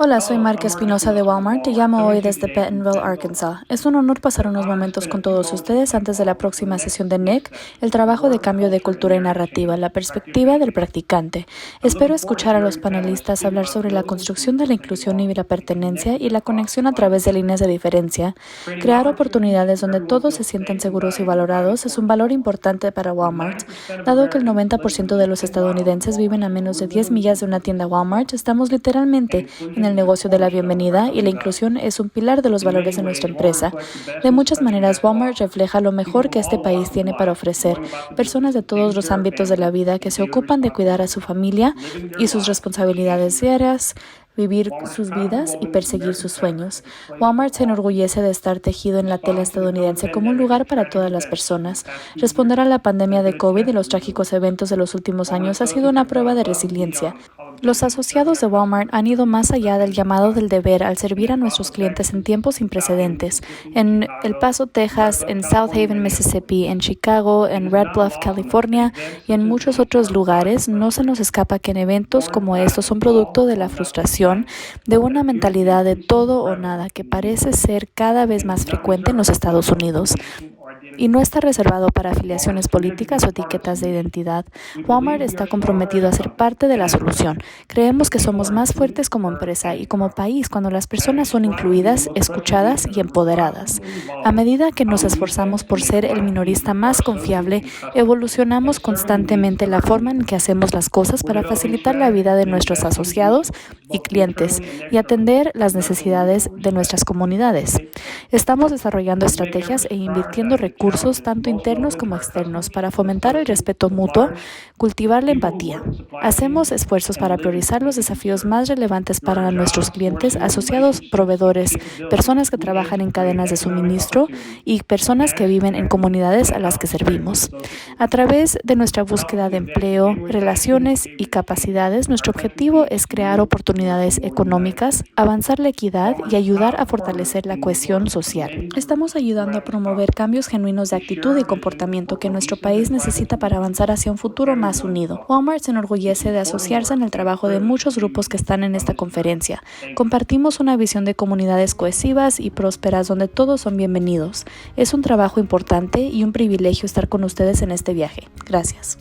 Hola, soy Marca Espinosa de Walmart. Te llamo hoy desde Bentonville, Arkansas. Es un honor pasar unos momentos con todos ustedes antes de la próxima sesión de NIC, el trabajo de cambio de cultura y narrativa, la perspectiva del practicante. Espero escuchar a los panelistas hablar sobre la construcción de la inclusión y la pertenencia y la conexión a través de líneas de diferencia. Crear oportunidades donde todos se sientan seguros y valorados es un valor importante para Walmart. Dado que el 90% de los estadounidenses viven a menos de 10 millas de una tienda Walmart, estamos literalmente en el negocio de la bienvenida y la inclusión es un pilar de los valores de nuestra empresa. De muchas maneras, Walmart refleja lo mejor que este país tiene para ofrecer, personas de todos los ámbitos de la vida que se ocupan de cuidar a su familia y sus responsabilidades diarias, vivir sus vidas y perseguir sus sueños. Walmart se enorgullece de estar tejido en la tela estadounidense como un lugar para todas las personas. Responder a la pandemia de COVID y los trágicos eventos de los últimos años ha sido una prueba de resiliencia. Los asociados de Walmart han ido más allá del llamado del deber al servir a nuestros clientes en tiempos sin precedentes. En El Paso, Texas, en South Haven, Mississippi, en Chicago, en Red Bluff, California y en muchos otros lugares, no se nos escapa que en eventos como estos son producto de la frustración de una mentalidad de todo o nada que parece ser cada vez más frecuente en los Estados Unidos. Y no está reservado para afiliaciones políticas o etiquetas de identidad. Walmart está comprometido a ser parte de la solución. Creemos que somos más fuertes como empresa y como país cuando las personas son incluidas, escuchadas y empoderadas. A medida que nos esforzamos por ser el minorista más confiable, evolucionamos constantemente la forma en que hacemos las cosas para facilitar la vida de nuestros asociados y clientes y atender las necesidades de nuestras comunidades. Estamos desarrollando estrategias e invirtiendo recursos tanto internos como externos para fomentar el respeto mutuo, cultivar la empatía. Hacemos esfuerzos para priorizar los desafíos más relevantes para nuestros clientes, asociados, proveedores, personas que trabajan en cadenas de suministro y personas que viven en comunidades a las que servimos. A través de nuestra búsqueda de empleo, relaciones y capacidades, nuestro objetivo es crear oportunidades económicas, avanzar la equidad y ayudar a fortalecer la cohesión social. Estamos ayudando a promover cambios genuinos de actitud y comportamiento que nuestro país necesita para avanzar hacia un futuro más unido. Walmart se enorgullece de asociarse en el trabajo de muchos grupos que están en esta conferencia. Compartimos una visión de comunidades cohesivas y prósperas donde todos son bienvenidos. Es un trabajo importante y un privilegio estar con ustedes en este viaje. Gracias.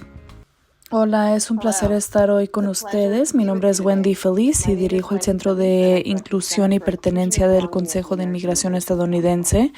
Hola, es un placer estar hoy con ustedes. Mi nombre es Wendy Feliz y dirijo el Centro de Inclusión y Pertenencia del Consejo de Inmigración estadounidense.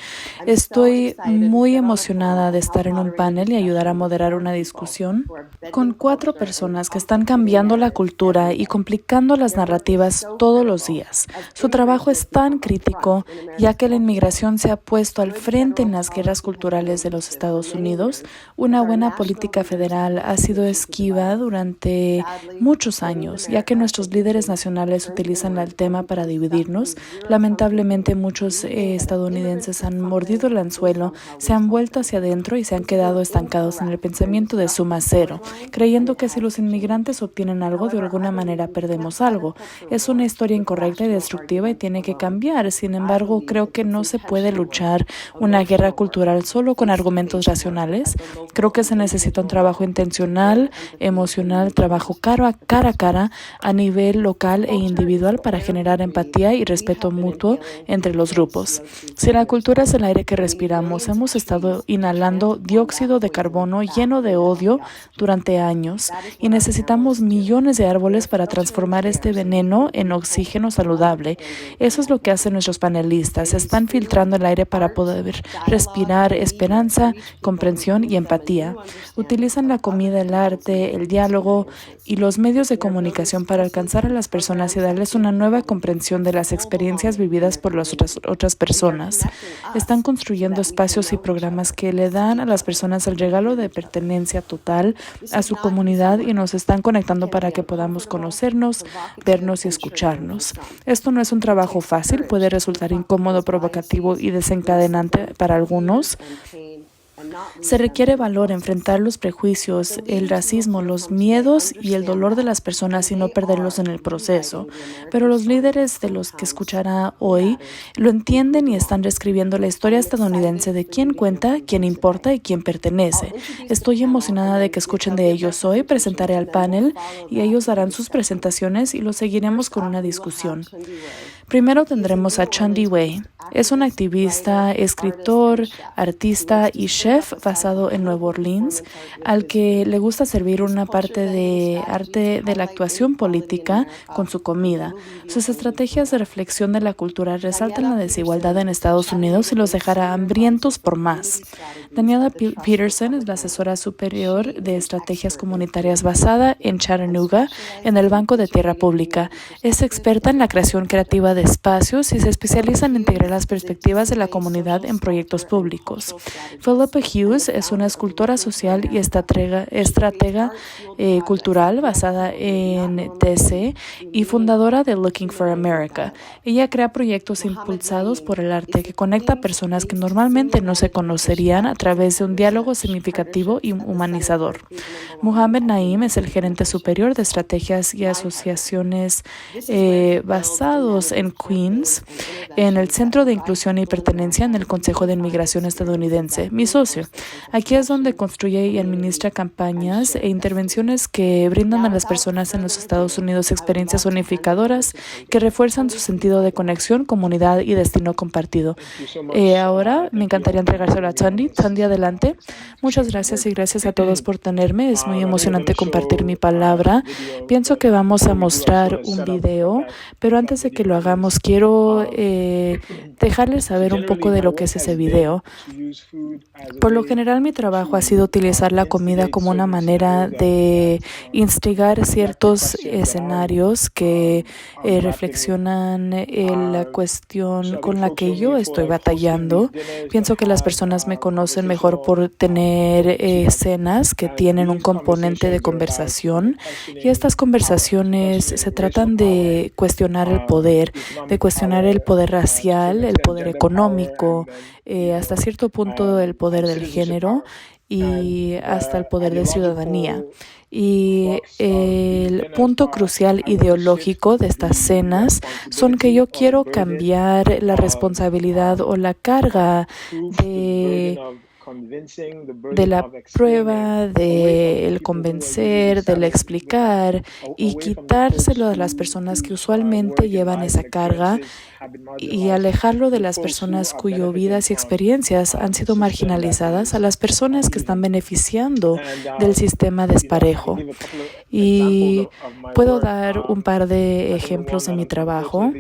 Estoy muy emocionada de estar en un panel y ayudar a moderar una discusión con 4 personas que están cambiando la cultura y complicando las narrativas todos los días. Su trabajo es tan crítico, ya que la inmigración se ha puesto al frente en las guerras culturales de los Estados Unidos. Una buena política federal ha sido esquiva durante muchos años, ya que nuestros líderes nacionales utilizan el tema para dividirnos. Lamentablemente, muchos estadounidenses han mordido el anzuelo, se han vuelto hacia adentro y se han quedado estancados en el pensamiento de suma cero, creyendo que si los inmigrantes obtienen algo, de alguna manera perdemos algo. Es una historia incorrecta y destructiva y tiene que cambiar. Sin embargo, creo que no se puede luchar una guerra cultural solo con argumentos racionales. Creo que se necesita un trabajo intencional, emocional, trabajo cara a cara a nivel local e individual para generar empatía y respeto mutuo entre los grupos. Si la cultura es el aire que respiramos, hemos estado inhalando dióxido de carbono lleno de odio durante años y necesitamos millones de árboles para transformar este veneno en oxígeno saludable. Eso es lo que hacen nuestros panelistas. Están filtrando el aire para poder respirar esperanza, comprensión y empatía. Utilizan la comida, el arte, el diálogo y los medios de comunicación para alcanzar a las personas y darles una nueva comprensión de las experiencias vividas por las otras personas. Están construyendo espacios y programas que le dan a las personas el regalo de pertenencia total a su comunidad y nos están conectando para que podamos conocernos, vernos y escucharnos. Esto no es un trabajo fácil, puede resultar incómodo, provocativo y desencadenante para algunos. Se requiere valor enfrentar los prejuicios, el racismo, los miedos y el dolor de las personas y no perderlos en el proceso. Pero los líderes de los que escuchará hoy lo entienden y están reescribiendo la historia estadounidense de quién cuenta, quién importa y quién pertenece. Estoy emocionada de que escuchen de ellos hoy. Presentaré al panel y ellos darán sus presentaciones y lo seguiremos con una discusión. Primero tendremos a Chandi Wei. Es un activista, escritor, artista y chef basado en Nueva Orleans, al que le gusta servir una parte de arte de la actuación política con su comida. Sus estrategias de reflexión de la cultura resaltan la desigualdad en Estados Unidos y los dejará hambrientos por más. Daniela Peterson es la asesora superior de estrategias comunitarias basada en Chattanooga, en el Banco de Tierra Pública. Es experta en la creación creativa de espacios y se especializa en integrar las perspectivas de la comunidad en proyectos públicos. Philippa Hughes es una escultora social y estratega cultural basada en DC y fundadora de Looking for America. Ella crea proyectos impulsados por el arte que conecta a personas que normalmente no se conocerían a través de un diálogo significativo y humanizador. Muhammad Naim es el gerente superior de estrategias y asociaciones basados en Queens, en el Centro de Inclusión y Pertenencia en el Consejo de Inmigración estadounidense, mi socio. Aquí es donde construye y administra campañas e intervenciones que brindan a las personas en los Estados Unidos experiencias unificadoras que refuerzan su sentido de conexión, comunidad y destino compartido. Ahora me encantaría entregárselo a Chandi. Chandi, adelante. Muchas gracias y gracias a todos por tenerme. Es muy emocionante compartir mi palabra. Pienso que vamos a mostrar un video, pero antes de que lo hagamos, quiero dejarles saber un poco de lo que es ese video. Por lo general, mi trabajo ha sido utilizar la comida como una manera de instigar ciertos escenarios que reflexionan la cuestión con la que yo estoy batallando. Pienso que las personas me conocen mejor por tener escenas que tienen un componente de conversación, y estas conversaciones se tratan de cuestionar el poder racial, el poder económico, hasta cierto punto el poder del género y hasta el poder de ciudadanía. Y el punto crucial ideológico de estas cenas son que yo quiero cambiar la responsabilidad o la carga de la prueba, del convencer, del explicar y quitárselo a las personas que usualmente llevan esa carga y alejarlo de las personas cuyas vidas y experiencias han sido marginalizadas a las personas que están beneficiando del sistema desparejo. Y puedo dar un par de ejemplos de mi trabajo.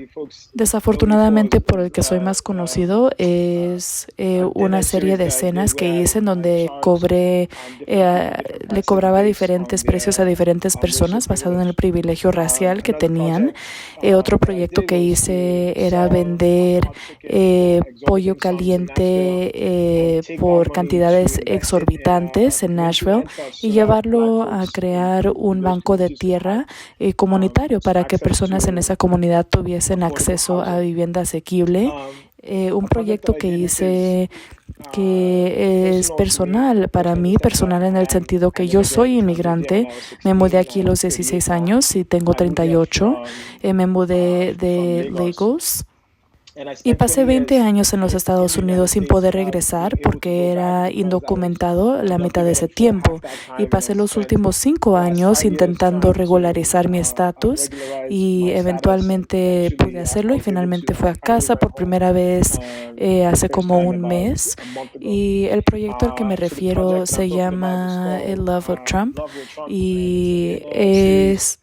Desafortunadamente, por el que soy más conocido es una serie de escenas que hice en donde le cobraba diferentes precios a diferentes personas basado en el privilegio racial que tenían. Otro proyecto que hice era vender pollo caliente por cantidades exorbitantes en Nashville y llevarlo a crear un banco de tierra comunitario para que personas en esa comunidad tuviesen acceso a vivienda asequible. Un proyecto que hice que es personal para mí, personal en el sentido que yo soy inmigrante. Me mudé aquí a los 16 años y tengo 38. Me mudé de Lagos. Y pasé 20 años en los Estados Unidos sin poder regresar porque era indocumentado la mitad de ese tiempo. Y pasé los últimos 5 años intentando regularizar mi estatus y eventualmente pude hacerlo y finalmente fui a casa por primera vez hace como un mes. Y el proyecto al que me refiero se llama Love of Trump y es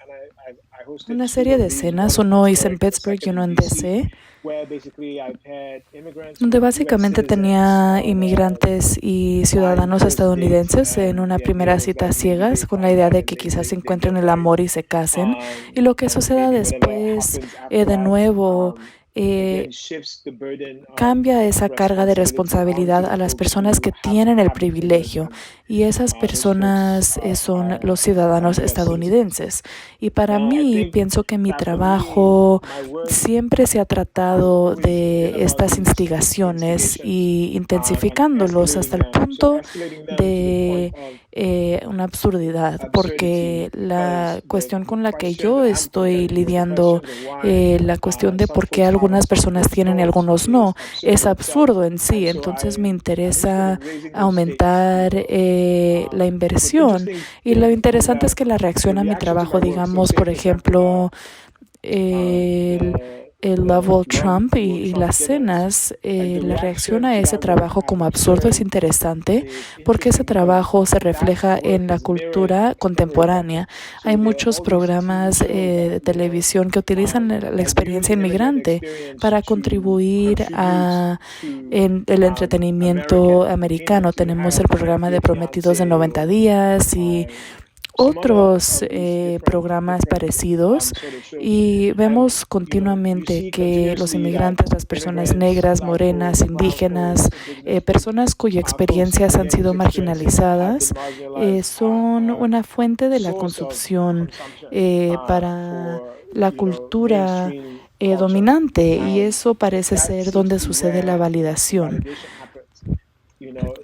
una serie de escenas. Uno hice en Pittsburgh y uno en DC, donde básicamente tenía inmigrantes y ciudadanos estadounidenses en una primera cita a ciegas con la idea de que quizás encuentren el amor y se casen. Y lo que suceda después, de nuevo, cambia esa carga de responsabilidad a las personas que tienen el privilegio, y esas personas son los ciudadanos estadounidenses. Y para mí, pienso que mi trabajo siempre se ha tratado de estas instigaciones y intensificándolos hasta el punto de una absurdidad, porque la cuestión con la que yo estoy lidiando, la cuestión de por qué algunas personas tienen y algunos no, es absurdo en sí. Entonces me interesa aumentar la inversión, y lo interesante es que la reacción a mi trabajo, digamos, por ejemplo, el level Trump y las cenas, la reacción a ese trabajo como absurdo es interesante, porque ese trabajo se refleja en la cultura contemporánea. Hay muchos programas de televisión que utilizan la experiencia inmigrante para contribuir en el entretenimiento americano. Tenemos el programa de Prometidos de 90 días y otros programas parecidos, y vemos continuamente que los inmigrantes, las personas negras, morenas, indígenas, personas cuyas experiencias han sido marginalizadas, son una fuente de la consumpción para la cultura dominante, y eso parece ser donde sucede la validación.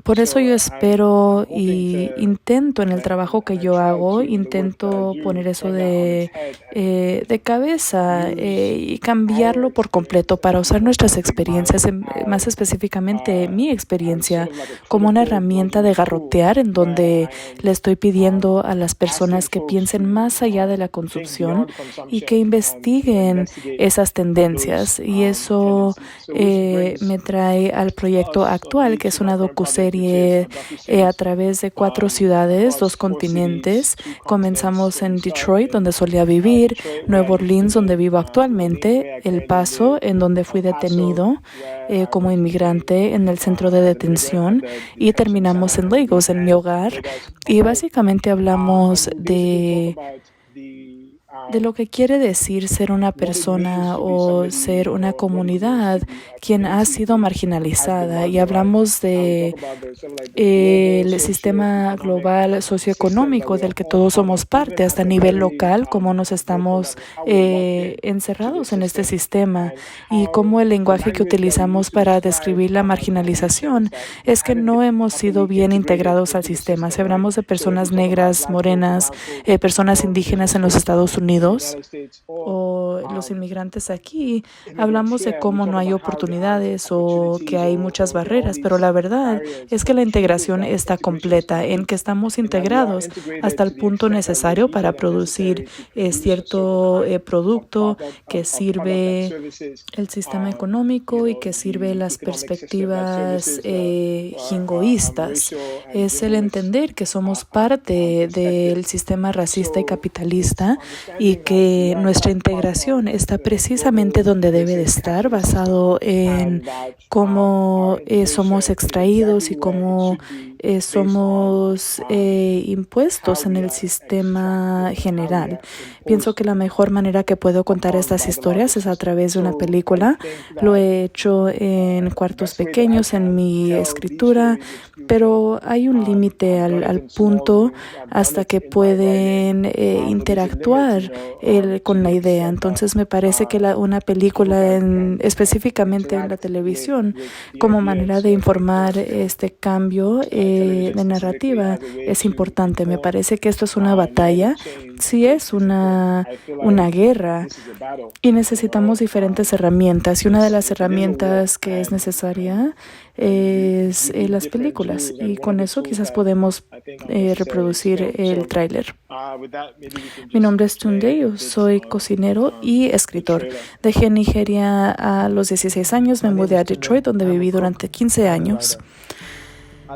Por eso yo espero y intento en el trabajo que yo hago, intento poner eso de cabeza y cambiarlo por completo para usar nuestras experiencias, más específicamente mi experiencia, como una herramienta de garrotear, en donde le estoy pidiendo a las personas que piensen más allá de la consumpción y que investiguen esas tendencias. Y eso me trae al proyecto actual, que es una docuserie a través de 4 ciudades, 2 continentes. Comenzamos en Detroit, donde solía vivir, Nueva Orleans, donde vivo actualmente, El Paso, en donde fui detenido como inmigrante en el centro de detención, y terminamos en Lagos, en mi hogar. Y básicamente hablamos de lo que quiere decir ser una persona o ser una comunidad quien ha sido marginalizada, y hablamos de el sistema global socioeconómico del que todos somos parte, hasta a nivel local, cómo nos estamos encerrados en este sistema, y cómo el lenguaje que utilizamos para describir la marginalización es que no hemos sido bien integrados al sistema. Si hablamos de personas negras, morenas, personas indígenas en los Estados Unidos o los inmigrantes aquí, hablamos de cómo no hay oportunidades o que hay muchas barreras, pero la verdad es que la integración está completa, en que estamos integrados hasta el punto necesario para producir cierto producto que sirve el sistema económico y que sirve las perspectivas jingoístas. Es el entender que somos parte del sistema racista y capitalista, y que nuestra integración está precisamente donde debe de estar, basado en cómo somos extraídos y cómo somos impuestos en el sistema general. Pienso que la mejor manera que puedo contar estas historias es a través de una película. Lo he hecho en cuartos pequeños, en mi escritura, pero hay un límite al punto hasta que pueden interactuar con la idea. Entonces me parece que una película, específicamente en la televisión, como manera de informar este cambio de narrativa, es importante. Me parece que esto es una batalla, sí es una guerra, y necesitamos diferentes herramientas, y una de las herramientas que es necesaria es las películas, y con eso quizás podemos reproducir el tráiler. Mi nombre es Tunde, yo soy cocinero y escritor. Dejé Nigeria a los 16 años, me mudé a Detroit, donde viví durante 15 años.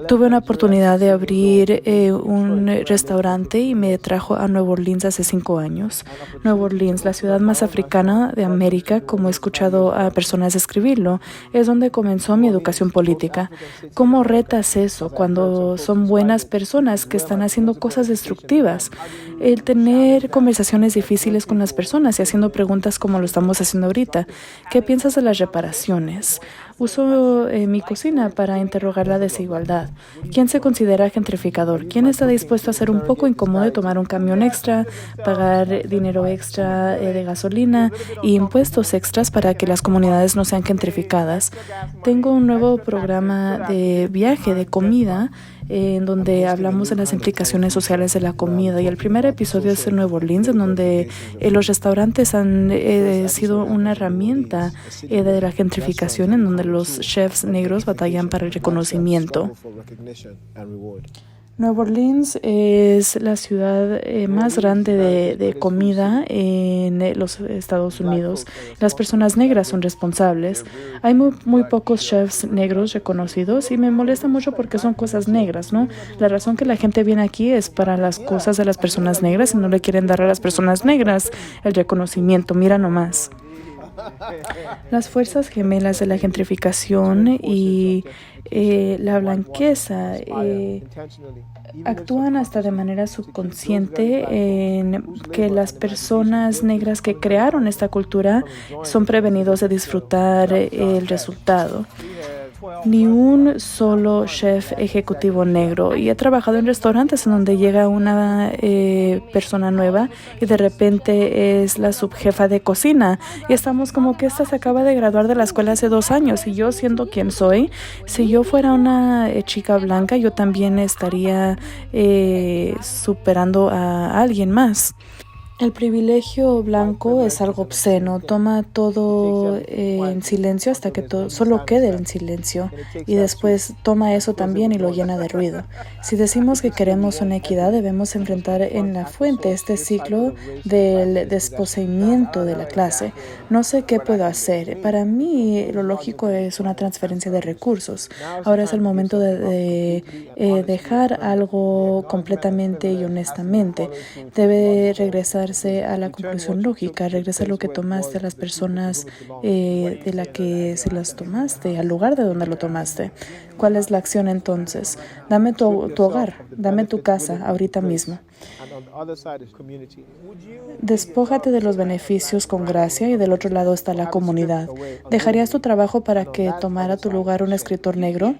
Tuve una oportunidad de abrir un restaurante y me trajo a Nueva Orleans hace 5 años. Nueva Orleans, la ciudad más africana de América, como he escuchado a personas escribirlo, es donde comenzó mi educación política. ¿Cómo retas eso cuando son buenas personas que están haciendo cosas destructivas? El tener conversaciones difíciles con las personas y haciendo preguntas como lo estamos haciendo ahorita. ¿Qué piensas de las reparaciones? Uso mi cocina para interrogar la desigualdad. ¿Quién se considera gentrificador? ¿Quién está dispuesto a ser un poco incómodo y tomar un camión extra, pagar dinero extra de gasolina y impuestos extras para que las comunidades no sean gentrificadas? Tengo un nuevo programa de viaje de comida en donde hablamos de las implicaciones sociales de la comida. Y el primer episodio es en Nueva Orleans, en donde los restaurantes han sido una herramienta de la gentrificación, en donde los chefs negros batallan para el reconocimiento. Nueva Orleans es la ciudad más grande de comida en los Estados Unidos. Las personas negras son responsables. Hay muy pocos chefs negros reconocidos y me molesta mucho porque son cosas negras, ¿no? La razón que la gente viene aquí es para las cosas de las personas negras y no le quieren dar a las personas negras el reconocimiento. Mira nomás. Las fuerzas gemelas de la gentrificación y la blanqueza actúan hasta de manera subconsciente en que las personas negras que crearon esta cultura son prevenidos de disfrutar el resultado. Ni un solo chef ejecutivo negro. Y he trabajado en restaurantes en donde llega una persona nueva y de repente es la subjefa de cocina. Y estamos como que esta se acaba de graduar de la escuela hace 2 años. Y yo, siendo quien soy, si yo fuera una chica blanca, yo también estaría superando a alguien más. El privilegio blanco es algo obsceno. Toma todo en silencio hasta que solo quede en silencio y después toma eso también y lo llena de ruido. Si decimos que queremos una equidad, debemos enfrentar en la fuente este ciclo del desposeimiento de la clase. No sé qué puedo hacer. Para mí lo lógico es una transferencia de recursos. Ahora es el momento de dejar algo completamente y honestamente. Debe regresar a la conclusión lógica, regresa lo que tomaste a las personas de la que se las tomaste, al lugar de donde lo tomaste. ¿Cuál es la acción entonces? Dame tu hogar, dame tu casa ahorita mismo. Despójate de los beneficios con gracia y del otro lado está la comunidad. ¿Dejarías tu trabajo para que tomara tu lugar un escritor negro?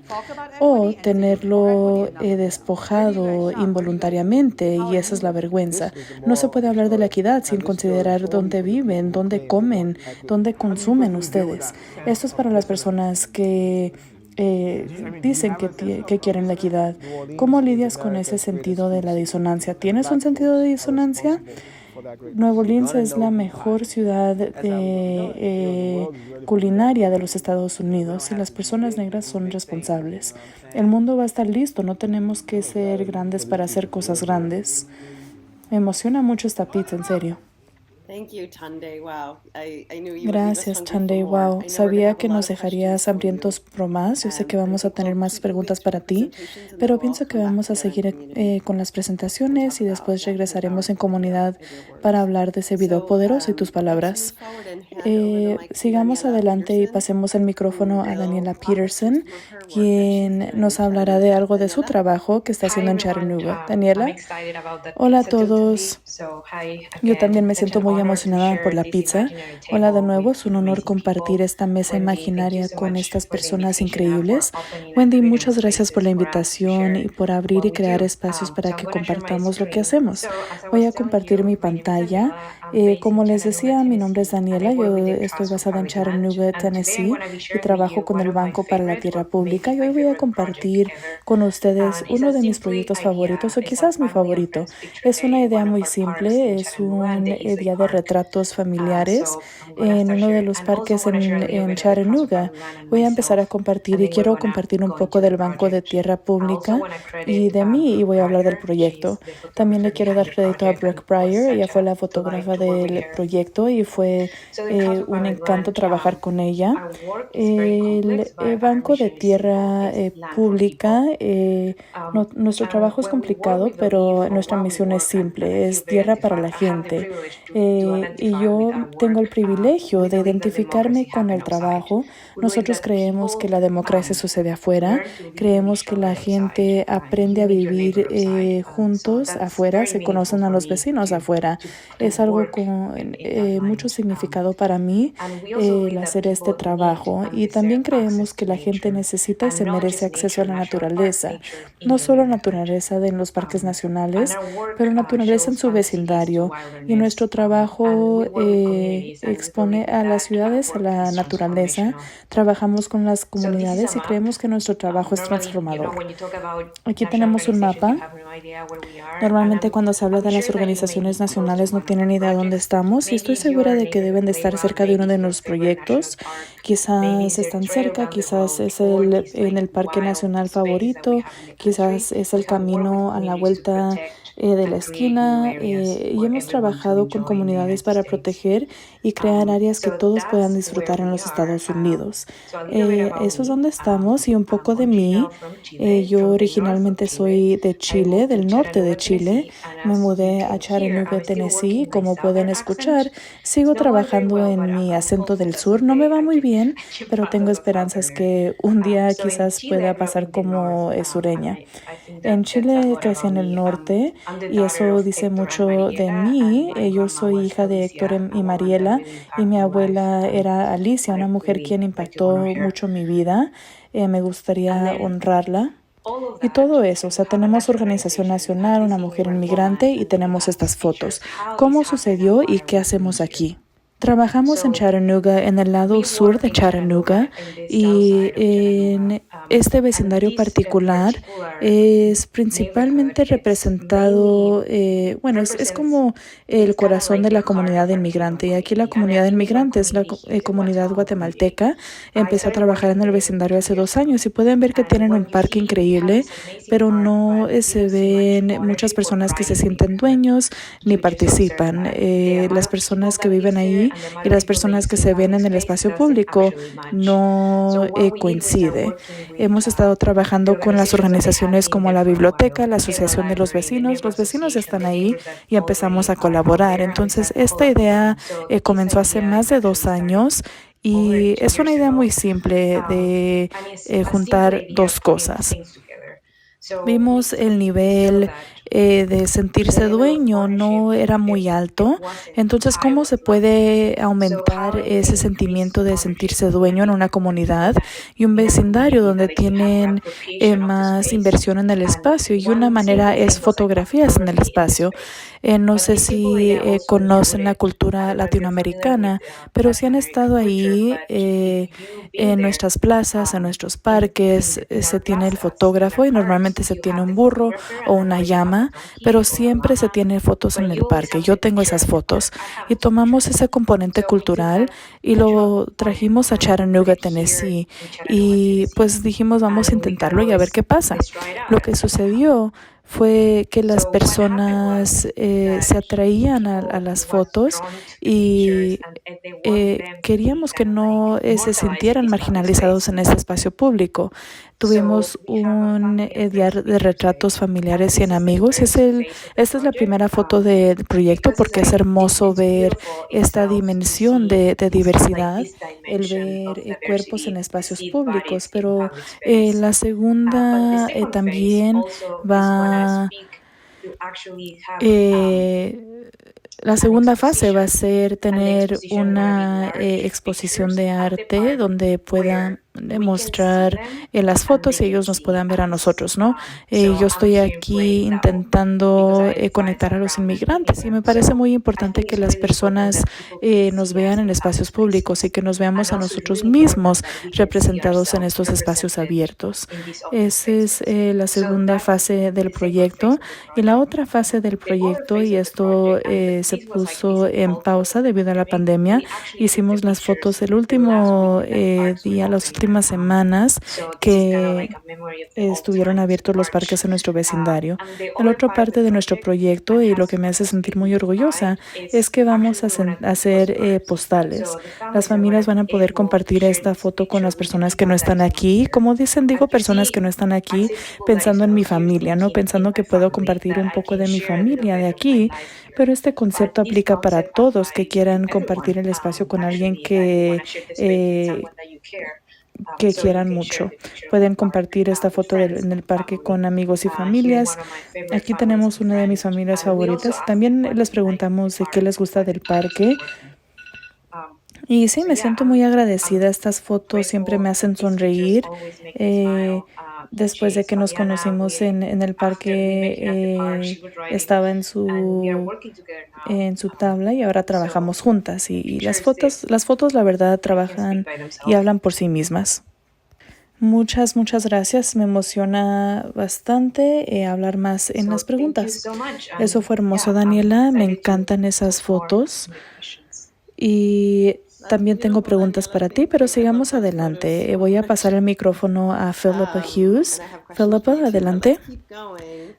¿O tenerlo despojado involuntariamente? Y esa es la vergüenza. No se puede hablar de la equidad sin considerar dónde viven, dónde comen, dónde consumen ustedes. Esto es para las personas que dicen que quieren la equidad. ¿Cómo lidias con ese sentido de la disonancia? ¿Tienes un sentido de disonancia? Nueva Orleans es la mejor ciudad culinaria de los Estados Unidos y las personas negras son responsables. El mundo va a estar listo, no tenemos que ser grandes para hacer cosas grandes. Me emociona mucho esta pizza, en serio. Gracias, Tunde. Wow, sabía que nos dejarías hambrientos por más. Yo sé que vamos a tener más preguntas para ti, pero pienso que vamos a seguir con las presentaciones y después regresaremos en comunidad para hablar de ese video poderoso y tus palabras. Sigamos adelante y pasemos el micrófono a Daniela Peterson, quien nos hablará de algo de su trabajo que está haciendo en Chattanooga. Daniela. Hola a todos. Yo también me siento muy emocionada por la pizza. Hola de nuevo, es un honor compartir esta mesa imaginaria con estas personas increíbles. Wendy, muchas gracias por la invitación y por abrir y crear espacios para que compartamos lo que hacemos. Voy a compartir mi pantalla. Como les decía, mi nombre es Daniela. Yo estoy basada en Chattanooga, Tennessee y trabajo con el Banco para la Tierra Pública. Y hoy voy a compartir con ustedes uno de mis proyectos favoritos o quizás mi favorito. Es una idea muy simple, es un día de retratos familiares en uno de los parques en Chattanooga. Voy a empezar a compartir y quiero compartir un poco del Banco de Tierra Pública y de mí y voy a hablar del proyecto. También le quiero dar crédito a Brooke Breyer, ella fue la fotógrafa del proyecto y fue un encanto trabajar con ella. El Banco de Tierra Pública, nuestro trabajo es complicado, pero nuestra misión es simple, es tierra para la gente. Y yo tengo el privilegio de identificarme con el trabajo. Nosotros creemos que la democracia sucede afuera, creemos que la gente aprende a vivir juntos afuera, se conocen a los vecinos afuera. Es algo con mucho significado para mí el hacer este trabajo, y también creemos que la gente necesita y se merece acceso a la naturaleza, no solo naturaleza de los parques nacionales, pero naturaleza en su vecindario, y nuestro trabajo expone a las ciudades a la naturaleza. Trabajamos con las comunidades y creemos que nuestro trabajo es transformador. Aquí tenemos un mapa. Normalmente cuando se habla de las organizaciones nacionales no tienen idea de dónde estamos, y estoy segura de que deben de estar cerca de uno de nuestros proyectos. Quizás están cerca, quizás es en el parque nacional favorito, quizás es el camino a la vuelta de la esquina, y hemos trabajado con comunidades para proteger y crear áreas que todos puedan disfrutar en los Estados Unidos. Eso es donde estamos, y un poco de mí. Yo originalmente soy de Chile, del norte de Chile. Me mudé a Chattanooga, Tennessee. Como pueden escuchar, sigo trabajando en mi acento del sur. No me va muy bien, pero tengo esperanzas que un día quizás pueda pasar como sureña. En Chile crecí en el norte, y eso dice mucho de mí. Yo soy hija de Héctor y Mariela, y mi abuela era Alicia, una mujer quien impactó mucho mi vida. Me gustaría honrarla. Y todo eso, o sea, tenemos organización nacional, una mujer inmigrante, y tenemos estas fotos. ¿Cómo sucedió y qué hacemos aquí? Trabajamos en Chattanooga, en el lado sur de Chattanooga, y en este vecindario particular es principalmente representado, bueno, es como el corazón de la comunidad inmigrante, y aquí la comunidad inmigrante es la comunidad guatemalteca. Empecé a trabajar en el vecindario hace 2 años, y pueden ver que tienen un parque increíble, pero no se ven muchas personas que se sienten dueños ni participan. Las personas que viven ahí y las personas que se ven en el espacio público no coincide. Hemos estado trabajando con las organizaciones como la biblioteca, la asociación de los vecinos. Los vecinos están ahí y empezamos a colaborar. Entonces, esta idea comenzó hace más de 2 años. Y es una idea muy simple de juntar dos cosas. Vimos el nivel de sentirse dueño no era muy alto. Entonces, ¿cómo se puede aumentar ese sentimiento de sentirse dueño en una comunidad y un vecindario donde tienen más inversión en el espacio? Y una manera es fotografías en el espacio. No sé si conocen la cultura latinoamericana, pero si han estado ahí en nuestras plazas, en nuestros parques, se tiene el fotógrafo, y normalmente se tiene un burro o una llama, pero siempre se tiene fotos en el parque. Yo tengo esas fotos, y tomamos ese componente cultural y lo trajimos a Chattanooga, Tennessee, y pues dijimos, vamos a intentarlo y a ver qué pasa. Lo que sucedió fue que las personas se atraían a las fotos, y queríamos que no se sintieran marginalizados en ese espacio público. Tuvimos un día de retratos familiares y en amigos. Esta es la primera foto del proyecto, porque es hermoso ver esta dimensión de diversidad, el ver cuerpos en espacios públicos. Pero la segunda también va... La segunda fase va a ser tener una exposición de arte donde puedan mostrar las fotos y ellos nos puedan ver a nosotros, ¿no? Yo estoy aquí intentando conectar a los inmigrantes, y me parece muy importante que las personas nos vean en espacios públicos y que nos veamos a nosotros mismos representados en estos espacios abiertos. Esa es la segunda fase del proyecto. Y la otra fase del proyecto, y esto se puso en pausa debido a la pandemia, hicimos las fotos el último día, los últimos últimas semanas que estuvieron abiertos los parques en nuestro vecindario. La otra parte de nuestro proyecto y lo que me hace sentir muy orgullosa es que vamos a hacer postales. Las familias van a poder compartir esta foto con las personas que no están aquí. Como dicen, digo personas que no están aquí pensando en mi familia, ¿no? Pensando que puedo compartir un poco de mi familia de aquí, pero este concepto aplica para todos que quieran compartir el espacio con alguien que quieran mucho. Pueden compartir esta foto en el parque con amigos y familias. Aquí tenemos una de mis familias favoritas. También les preguntamos de qué les gusta del parque. Y sí, me siento muy agradecida. Estas fotos siempre me hacen sonreír. Después de que nos conocimos en el parque, estaba en su tabla y ahora trabajamos juntas. Y las fotos, la verdad, trabajan y hablan por sí mismas. Muchas gracias. Me emociona bastante hablar más en las preguntas. Eso fue hermoso, Daniela. Me encantan esas fotos. Y también tengo preguntas para ti, pero sigamos adelante. Voy a pasar el micrófono a Philippa Hughes. Philippa, adelante.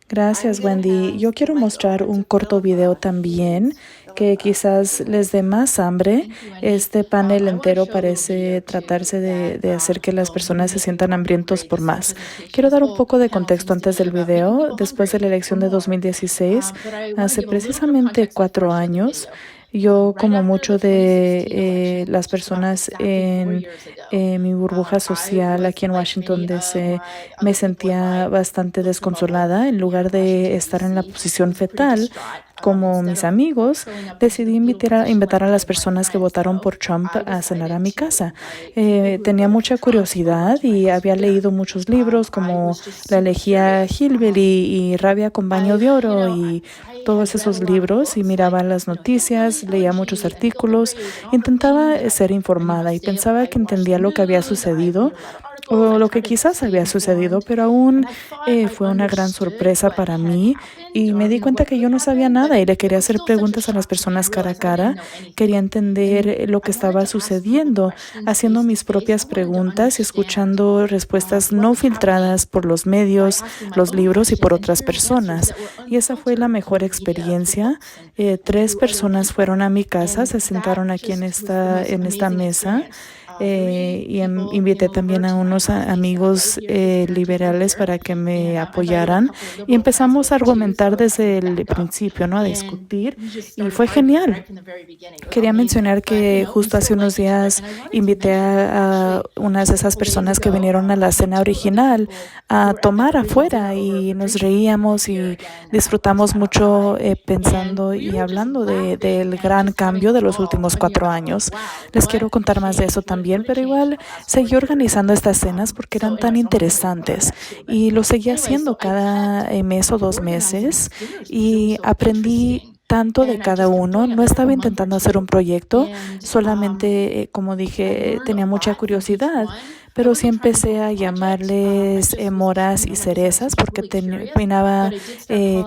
Gracias, Wendy. Yo quiero mostrar un corto video también que quizás les dé más hambre. Este panel entero parece tratarse de hacer que las personas se sientan hambrientos por más. Quiero dar un poco de contexto antes del video. Después de la elección de 2016, hace precisamente 4 años, yo, como mucho de las personas en mi burbuja social aquí en Washington, D.C., me sentía bastante desconsolada. En lugar de estar en la posición fetal, como mis amigos, decidí invitar a las personas que votaron por Trump a cenar a mi casa. Tenía mucha curiosidad y había leído muchos libros como La elegía Hillbilly y Rabia con baño de oro y todos esos libros, y miraba las noticias, leía muchos artículos, intentaba ser informada y pensaba que entendía lo que había sucedido o lo que quizás había sucedido, pero aún fue una gran sorpresa para mí y me di cuenta que yo no sabía nada y le quería hacer preguntas a las personas cara a cara. Quería entender lo que estaba sucediendo, haciendo mis propias preguntas y escuchando respuestas no filtradas por los medios, los libros y por otras personas. Y esa fue la mejor experiencia. 3 personas fueron a mi casa, se sentaron aquí en esta mesa. Y invité también a unos amigos liberales para que me apoyaran y empezamos a argumentar desde el principio, ¿no? A discutir y fue genial. Quería mencionar que justo hace unos días invité a unas de esas personas que vinieron a la cena original a tomar afuera y nos reíamos y disfrutamos mucho pensando y hablando del gran cambio de los últimos 4 años. Les quiero contar más de eso también, pero igual seguí organizando estas cenas porque eran tan interesantes y lo seguí haciendo cada mes o 2 meses y aprendí tanto de cada uno. No estaba intentando hacer un proyecto, solamente, como dije, tenía mucha curiosidad, pero sí empecé a llamarles moras y cerezas porque terminaba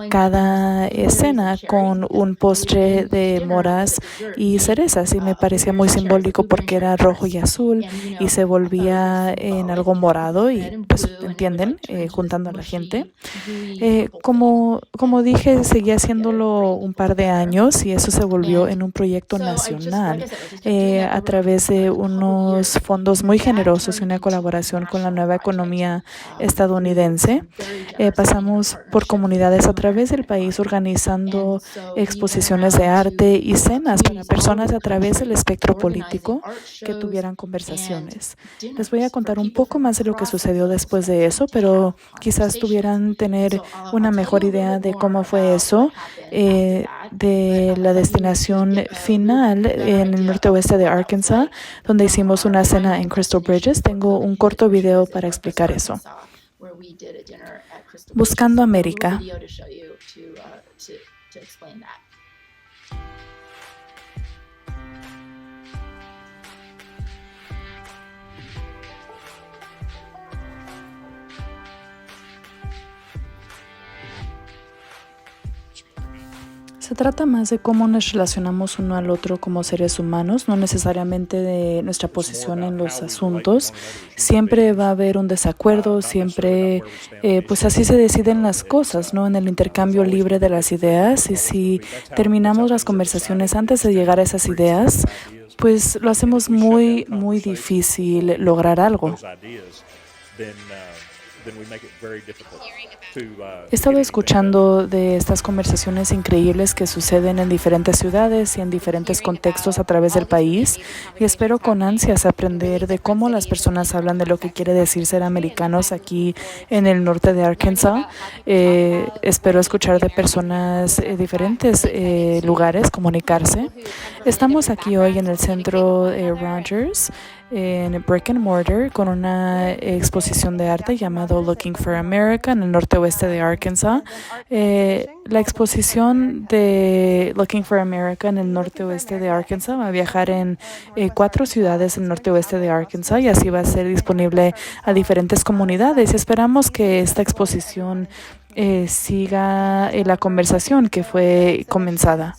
cada escena con un postre de moras y cerezas y me parecía muy simbólico porque era rojo y azul y se volvía en algo morado y pues entienden, juntando a la gente. Como dije, seguí haciéndolo un par de años y eso se volvió en un proyecto nacional a través de unos fondos muy generosos y una colaboración con la nueva economía estadounidense. Pasamos por comunidades a través del país organizando exposiciones de arte y cenas para personas a través del espectro político que tuvieran conversaciones. Les voy a contar un poco más de lo que sucedió después de eso, pero quizás tuvieran tener una mejor idea de cómo fue eso, de la destinación final en el norte-oeste de Arkansas, donde hicimos una cena en Crystal Bridges. Tengo un corto video para explicar eso. Buscando América. Se trata más de cómo nos relacionamos uno al otro como seres humanos, no necesariamente de nuestra posición en los asuntos. Siempre va a haber un desacuerdo, siempre, pues así se deciden las cosas, ¿no? En el intercambio libre de las ideas. Y si terminamos las conversaciones antes de llegar a esas ideas, pues lo hacemos muy, muy difícil lograr algo. He estado escuchando de estas conversaciones increíbles que suceden en diferentes ciudades y en diferentes contextos a través del país y espero con ansias aprender de cómo las personas hablan de lo que quiere decir ser americanos aquí en el norte de Arkansas. Espero escuchar de personas de diferentes lugares comunicarse. Estamos aquí hoy en el centro Rogers, en Brick and Mortar, con una exposición de arte llamado Looking for America en el norte oeste de Arkansas. La exposición de Looking for America en el norte oeste de Arkansas va a viajar en 4 ciudades en el norte oeste de Arkansas y así va a ser disponible a diferentes comunidades. Esperamos que esta exposición siga la conversación que fue comenzada.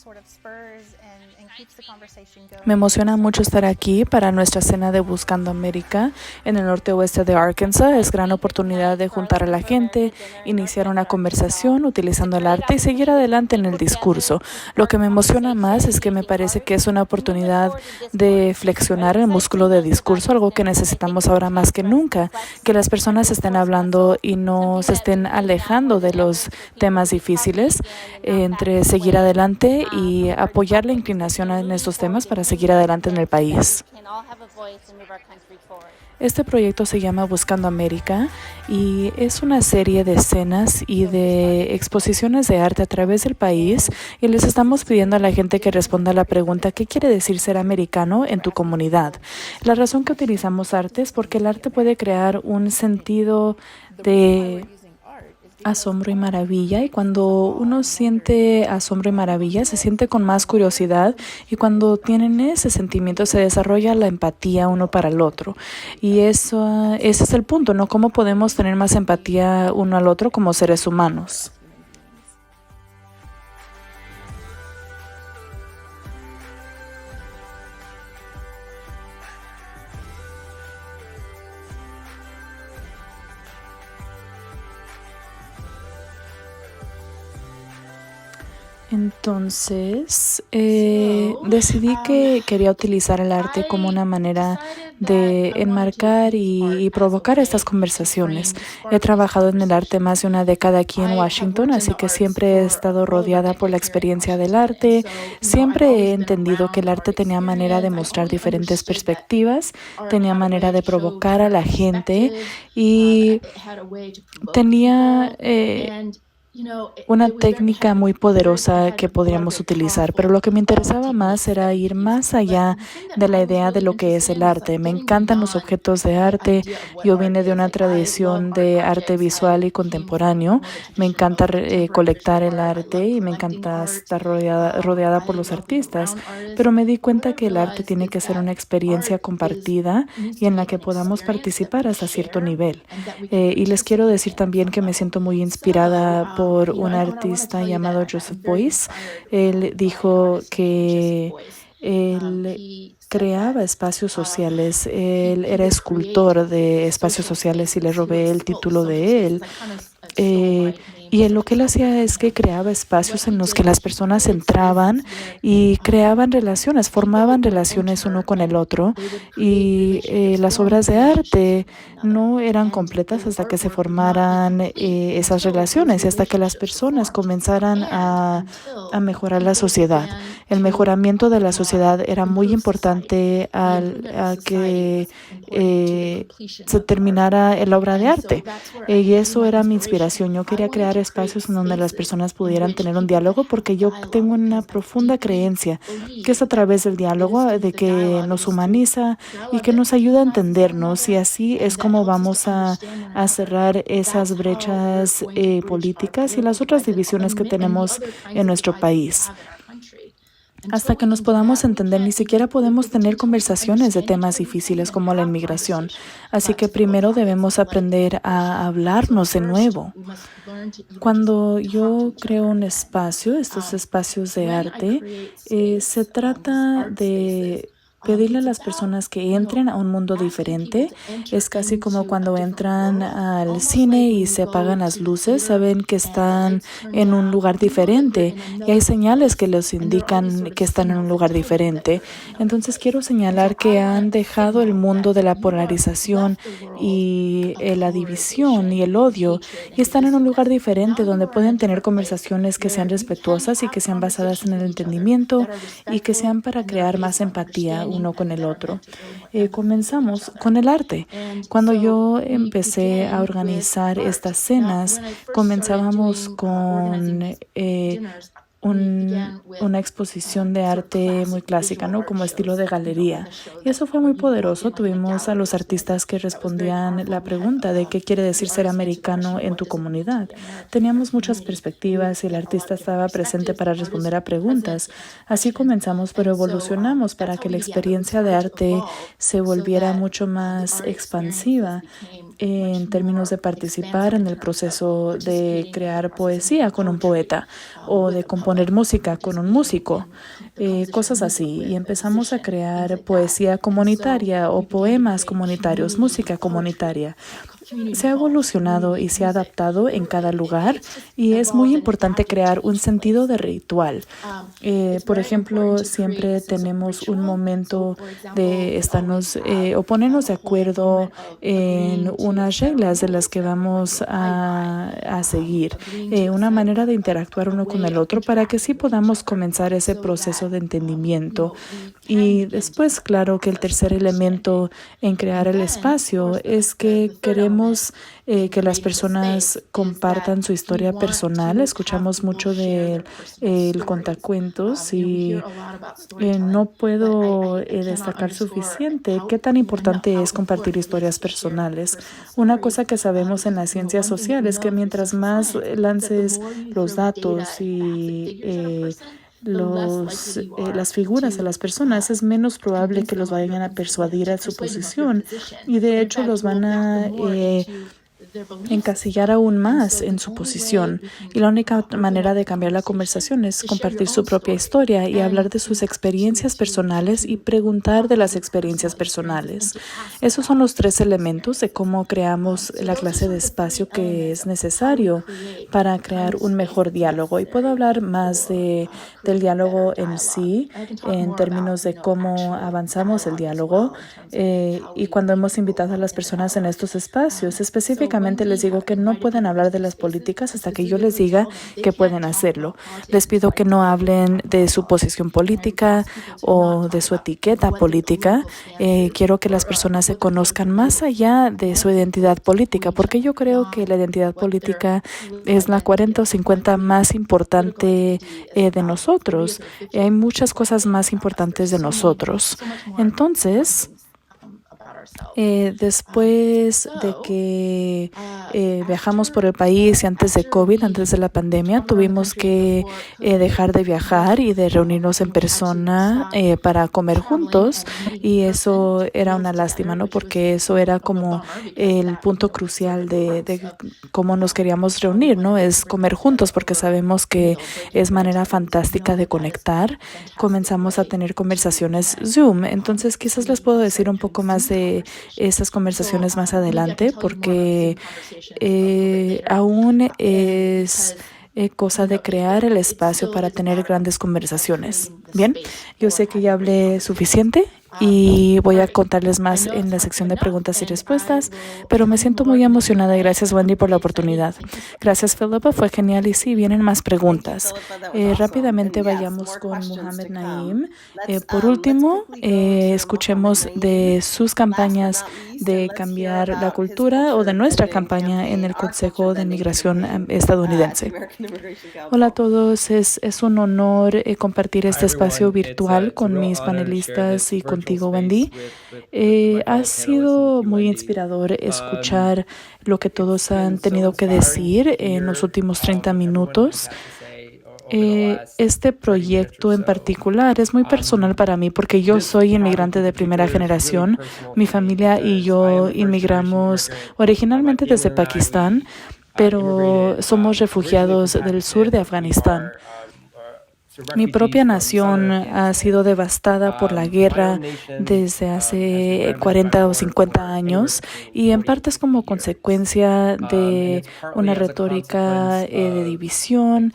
Me emociona mucho estar aquí para nuestra cena de Buscando América en el norte oeste de Arkansas. Es gran oportunidad de juntar a la gente, iniciar una conversación utilizando el arte y seguir adelante en el discurso. Lo que me emociona más es que me parece que es una oportunidad de flexionar el músculo de discurso, algo que necesitamos ahora más que nunca, que las personas estén hablando y no se estén alejando de los temas difíciles, entre seguir adelante y apoyar la inclinación en estos temas para seguir adelante en el país. Este proyecto se llama Buscando América y es una serie de escenas y de exposiciones de arte a través del país y les estamos pidiendo a la gente que responda a la pregunta ¿qué quiere decir ser americano en tu comunidad? La razón que utilizamos arte es porque el arte puede crear un sentido de asombro y maravilla, y cuando uno siente asombro y maravilla se siente con más curiosidad y cuando tienen ese sentimiento se desarrolla la empatía uno para el otro y ese es el punto, ¿no? ¿Cómo podemos tener más empatía uno al otro como seres humanos? Entonces, decidí que quería utilizar el arte como una manera de enmarcar y provocar estas conversaciones. He trabajado en el arte más de una década aquí en Washington, así que siempre he estado rodeada por la experiencia del arte. Siempre he entendido que el arte tenía manera de mostrar diferentes perspectivas, tenía manera de provocar a la gente y tenía una técnica muy poderosa que podríamos utilizar, pero lo que me interesaba más era ir más allá de la idea de lo que es el arte. Me encantan los objetos de arte. Yo vine de una tradición de arte visual y contemporáneo. Me encanta colectar el arte y me encanta estar rodeada por los artistas, pero me di cuenta que el arte tiene que ser una experiencia compartida y en la que podamos participar hasta cierto nivel. Y les quiero decir también que me siento muy inspirada por un artista llamado Joseph Beuys. Él dijo que él creaba espacios sociales, él era escultor de espacios sociales y le robé el título de él. Y lo que él hacía es que creaba espacios en los que las personas entraban y creaban relaciones, formaban relaciones uno con el otro. Y las obras de arte no eran completas hasta que se formaran esas relaciones y hasta que las personas comenzaran a mejorar la sociedad. El mejoramiento de la sociedad era muy importante a que se terminara la obra de arte. Y eso era mi inspiración. Yo quería crear espacios en donde las personas pudieran tener un diálogo porque yo tengo una profunda creencia que es a través del diálogo de que nos humaniza y que nos ayuda a entendernos y así es como vamos a cerrar esas brechas políticas y las otras divisiones que tenemos en nuestro país. Hasta que nos podamos entender, ni siquiera podemos tener conversaciones de temas difíciles como la inmigración. Así que primero debemos aprender a hablarnos de nuevo. Cuando yo creo un espacio, estos espacios de arte, se trata de pedirle a las personas que entren a un mundo diferente. Es casi como cuando entran al cine y se apagan las luces, saben que están en un lugar diferente y hay señales que les indican que están en un lugar diferente. Entonces quiero señalar que han dejado el mundo de la polarización y la división y el odio y están en un lugar diferente donde pueden tener conversaciones que sean respetuosas y que sean basadas en el entendimiento y que sean para crear más empatía uno con el otro. Comenzamos con el arte. Cuando yo empecé a organizar estas cenas, comenzábamos con una exposición de arte muy clásica, ¿no? Como estilo de galería. Y eso fue muy poderoso. Tuvimos a los artistas que respondían la pregunta de qué quiere decir ser americano en tu comunidad. Teníamos muchas perspectivas y el artista estaba presente para responder a preguntas. Así comenzamos, pero evolucionamos para que la experiencia de arte se volviera mucho más expansiva en términos de participar en el proceso de crear poesía con un poeta o de componer música con un músico, cosas así. Y empezamos a crear poesía comunitaria o poemas comunitarios, música comunitaria. Se ha evolucionado y se ha adaptado en cada lugar y es muy importante crear un sentido de ritual. Por ejemplo, siempre tenemos un momento de estarnos o ponernos de acuerdo en unas reglas de las que vamos a seguir, una manera de interactuar uno con el otro para que sí podamos comenzar ese proceso de entendimiento. Y después, claro, que el tercer elemento en crear el espacio es que queremos que las personas compartan su historia personal. Escuchamos mucho del contacuentos y no puedo destacar suficiente qué tan importante es compartir historias personales. Una cosa que sabemos en las ciencias sociales es que mientras más lances los datos y las figuras a las personas, es menos probable que los vayan a persuadir a su posición y de hecho los van a encasillar aún más en su posición. Y la única manera de cambiar la conversación es compartir su propia historia y hablar de sus experiencias personales y preguntar de las experiencias personales. Esos son los tres elementos de cómo creamos la clase de espacio que es necesario para crear un mejor diálogo. Y puedo hablar más del diálogo en sí, en términos de cómo avanzamos el diálogo y cuando hemos invitado a las personas en estos espacios, específicamente les digo que no pueden hablar de las políticas hasta que yo les diga que pueden hacerlo. Les pido que no hablen de su posición política o de su etiqueta política. Quiero que las personas se conozcan más allá de su identidad política, porque yo creo que la identidad política es la 40 o 50 más importante de nosotros. Hay muchas cosas más importantes de nosotros. Entonces, después de que viajamos por el país y antes de COVID, antes de la pandemia, tuvimos que dejar de viajar y de reunirnos en persona para comer juntos y eso era una lástima, ¿no? Porque eso era como el punto crucial de cómo nos queríamos reunir, ¿no? Es comer juntos porque sabemos que es manera fantástica de conectar. Comenzamos a tener conversaciones Zoom, entonces quizás les puedo decir un poco más de estas conversaciones más adelante porque aún es cosa de crear el espacio para tener grandes conversaciones. Bien, yo sé que ya hablé suficiente y voy a contarles más en la sección de preguntas y respuestas, pero me siento muy emocionada y gracias Wendy por la oportunidad. Gracias Philippa, fue genial y sí, vienen más preguntas. Rápidamente vayamos con Muhammad Naim. Por último, escuchemos de sus campañas de cambiar la cultura o de nuestra campaña en el Consejo de Migración estadounidense. Hola a todos, es un honor compartir este espacio virtual con mis panelistas y contigo, Wendy. Ha sido muy inspirador escuchar lo que todos han tenido que decir en los últimos 30 minutos. Este proyecto en particular es muy personal para mí porque yo soy inmigrante de primera generación. Mi familia y yo inmigramos originalmente desde Pakistán, pero somos refugiados del sur de Afganistán. Mi propia nación ha sido devastada por la guerra desde hace 40 o 50 años y en parte es como consecuencia de una retórica de división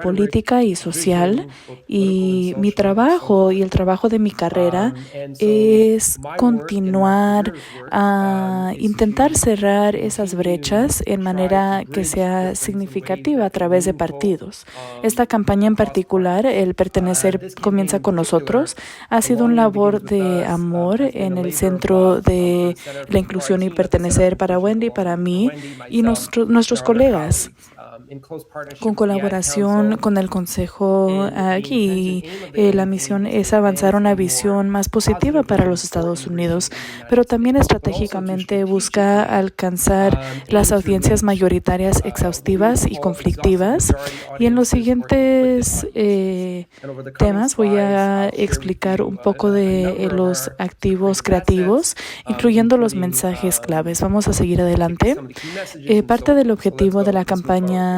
política y social. Y mi trabajo y el trabajo de mi carrera es continuar a intentar cerrar esas brechas en manera que sea significativa a través de partidos. Esta campaña en particular, el pertenecer comienza con nosotros, ha sido una labor de amor en el centro de la inclusión y pertenecer para Wendy, para mí y nuestros colegas, con colaboración con el Consejo aquí. La misión es avanzar una visión más positiva para los Estados Unidos, pero también estratégicamente busca alcanzar las audiencias mayoritarias exhaustivas y conflictivas. Y en los siguientes temas voy a explicar un poco de los activos creativos, incluyendo los mensajes claves. Vamos a seguir adelante. Parte del objetivo de la campaña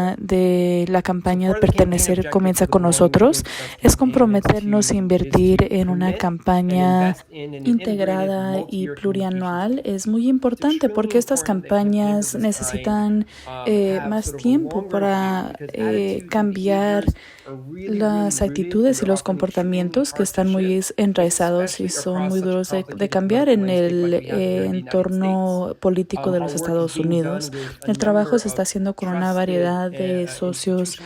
Pertenecer comienza con nosotros es comprometernos a invertir en una campaña integrada y plurianual. Es muy importante porque estas campañas necesitan más tiempo para cambiar las actitudes y los comportamientos que están muy enraizados y son muy duros de cambiar en el entorno político de los Estados Unidos. El trabajo se está haciendo con una variedad de socios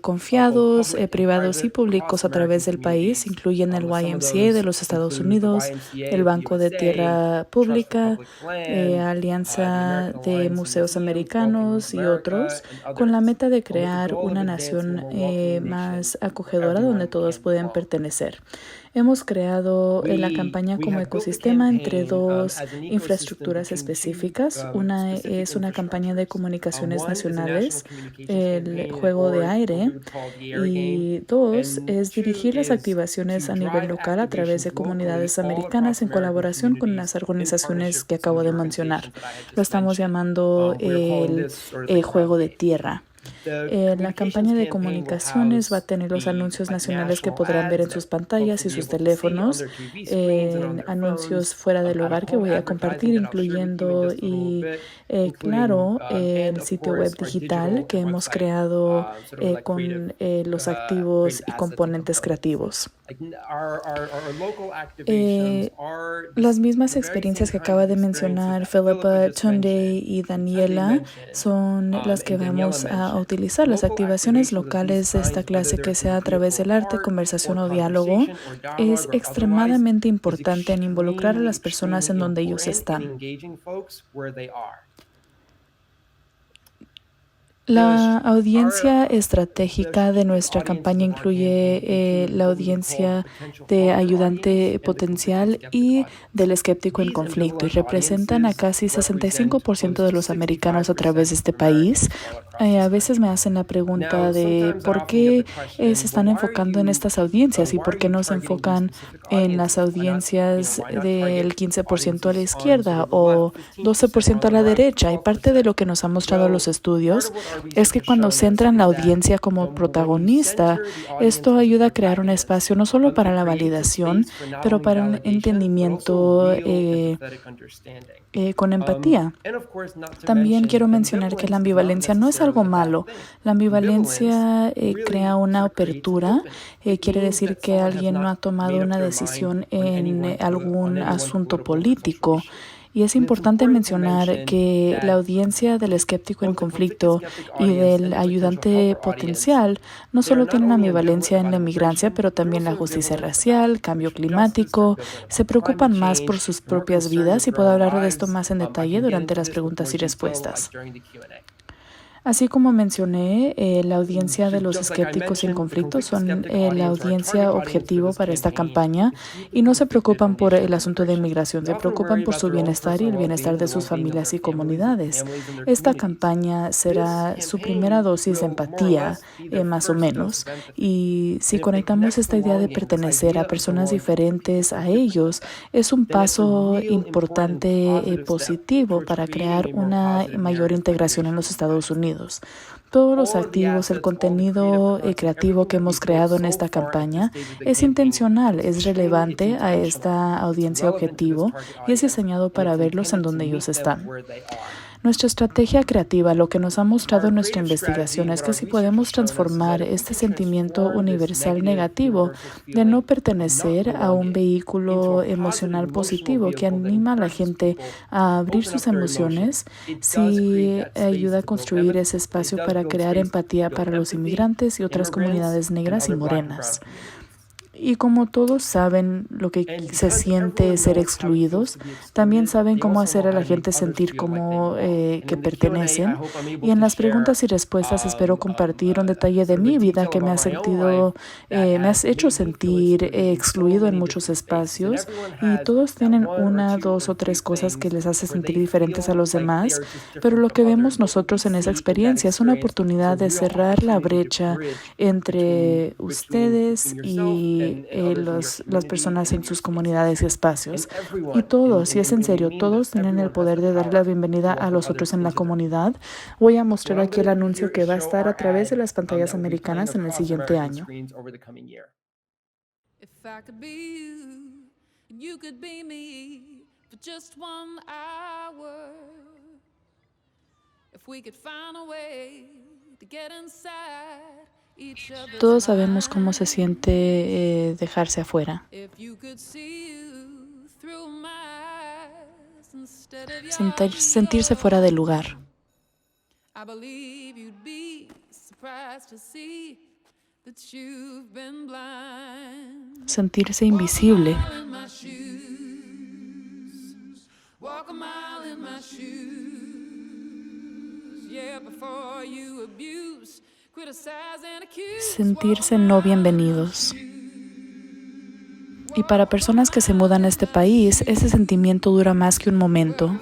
confiados, privados y públicos a través del país. Incluyen el YMCA de los Estados Unidos, el Banco de Tierra Pública, Alianza de Museos Americanos y otros, con la meta de crear una nación más acogedora donde todos pueden pertenecer. Hemos creado la campaña como ecosistema entre dos infraestructuras específicas. Una es una campaña de comunicaciones nacionales, el juego de aire, y dos es dirigir las activaciones a nivel local a través de comunidades americanas en colaboración con las organizaciones que acabo de mencionar. Lo estamos llamando el juego de tierra. La campaña de comunicaciones va a tener los anuncios nacionales que podrán ver en sus pantallas y sus teléfonos, anuncios fuera del hogar que voy a compartir, incluyendo claro, el sitio web digital que hemos creado con los activos y componentes creativos. Las mismas experiencias que acaba de mencionar Philippa, Tunde y Daniela son las que vamos a utilizar. Las activaciones locales de esta clase, que sea a través del arte, conversación o diálogo, es extremadamente importante en involucrar a las personas en donde ellos están. La audiencia estratégica de nuestra campaña incluye la audiencia de ayudante potencial y del escéptico en conflicto y representan a casi 65% de los americanos a través de este país. A veces me hacen la pregunta de por qué se están enfocando en estas audiencias y por qué no se enfocan en las audiencias del 15% a la izquierda o 12% a la derecha. Y parte de lo que nos han mostrado los estudios es que cuando centran la audiencia como protagonista, esto ayuda a crear un espacio no solo para la validación, pero para un entendimiento con empatía. También quiero mencionar que la ambivalencia no es algo malo. La ambivalencia crea una apertura. Quiere decir que alguien no ha tomado una decisión en algún asunto político. Y es importante mencionar que la audiencia del escéptico en conflicto y del ayudante potencial no solo tienen ambivalencia en la inmigrancia, pero también la justicia racial, cambio climático, se preocupan más por sus propias vidas y puedo hablar de esto más en detalle durante las preguntas y respuestas. Así como mencioné, la audiencia de los escépticos en conflicto son la audiencia objetivo para esta campaña y no se preocupan por el asunto de inmigración, se preocupan por su bienestar y el bienestar de sus familias y comunidades. Esta campaña será su primera dosis de empatía, más o menos, y si conectamos esta idea de pertenecer a personas diferentes a ellos, es un paso importante positivo para crear una mayor integración en los Estados Unidos. Todos los activos, el contenido creativo que hemos creado en esta campaña es intencional, es relevante a esta audiencia objetivo y es diseñado para verlos en donde ellos están. Nuestra estrategia creativa, lo que nos ha mostrado nuestra investigación es que si podemos transformar este sentimiento universal negativo de no pertenecer a un vehículo emocional positivo que anima a la gente a abrir sus emociones, sí ayuda a construir ese espacio para crear empatía para los inmigrantes y otras comunidades negras y morenas. Y como todos saben lo que se siente ser excluidos, también saben cómo hacer a la gente sentir como que pertenecen. Y en las preguntas y respuestas espero compartir un detalle de mi vida que me ha hecho sentir excluido en muchos espacios. Y todos tienen una, dos o tres cosas que les hace sentir diferentes a los demás. Pero lo que vemos nosotros en esa experiencia es una oportunidad de cerrar la brecha entre ustedes y las personas en sus comunidades y espacios. Y todos, y es en serio, todos tienen el poder de dar la bienvenida a los otros en la comunidad. Voy a mostrar aquí el anuncio que va a estar a través de las pantallas americanas en el siguiente año. Todos sabemos cómo se siente dejarse afuera. Sentirse fuera de lugar. Sentirse invisible. Sentirse no bienvenidos. Y para personas que se mudan a este país, ese sentimiento dura más que un momento.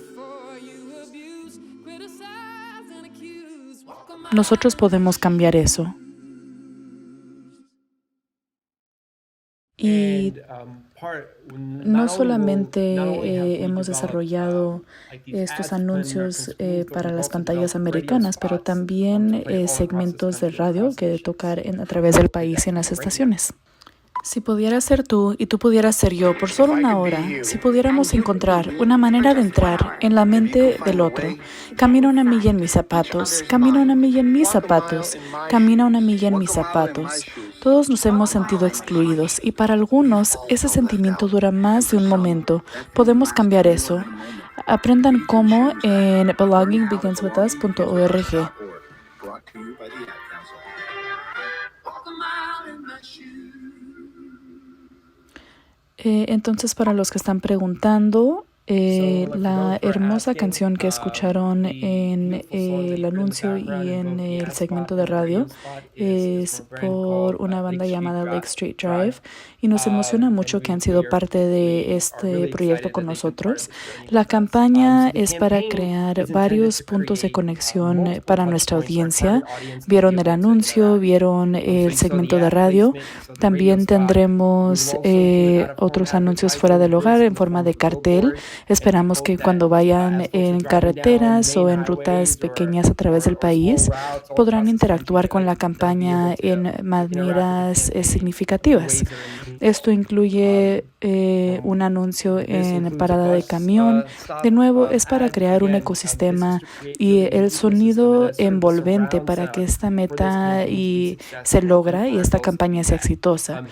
Nosotros podemos cambiar eso. Y no solamente hemos desarrollado estos anuncios para las pantallas americanas, pero también segmentos de radio que tocar a través del país y en las estaciones. Si pudieras ser tú y tú pudieras ser yo por solo una hora, si pudiéramos encontrar una manera de entrar en la mente del otro, camina una milla en mis zapatos, camina una milla en mis zapatos, camina una milla en mis zapatos. Todos nos hemos sentido excluidos y para algunos ese sentimiento dura más de un momento. Podemos cambiar eso. Aprendan cómo en belongingbeginswithus.org. Entonces, para los que están preguntando, la hermosa canción que escucharon en el anuncio y en el segmento de radio es por una banda llamada Lake Street Drive y nos emociona mucho que han sido parte de este proyecto con nosotros. La campaña es para crear varios puntos de conexión para nuestra audiencia. Vieron el anuncio, vieron el segmento de radio. También tendremos otros anuncios fuera del hogar en forma de cartel. Esperamos que cuando vayan en carreteras o en rutas pequeñas a través del país podrán interactuar con la campaña en maneras significativas. Esto incluye un anuncio en parada de camión. De nuevo, es para crear un ecosistema y el sonido envolvente para que esta meta se logra y esta campaña sea exitosa.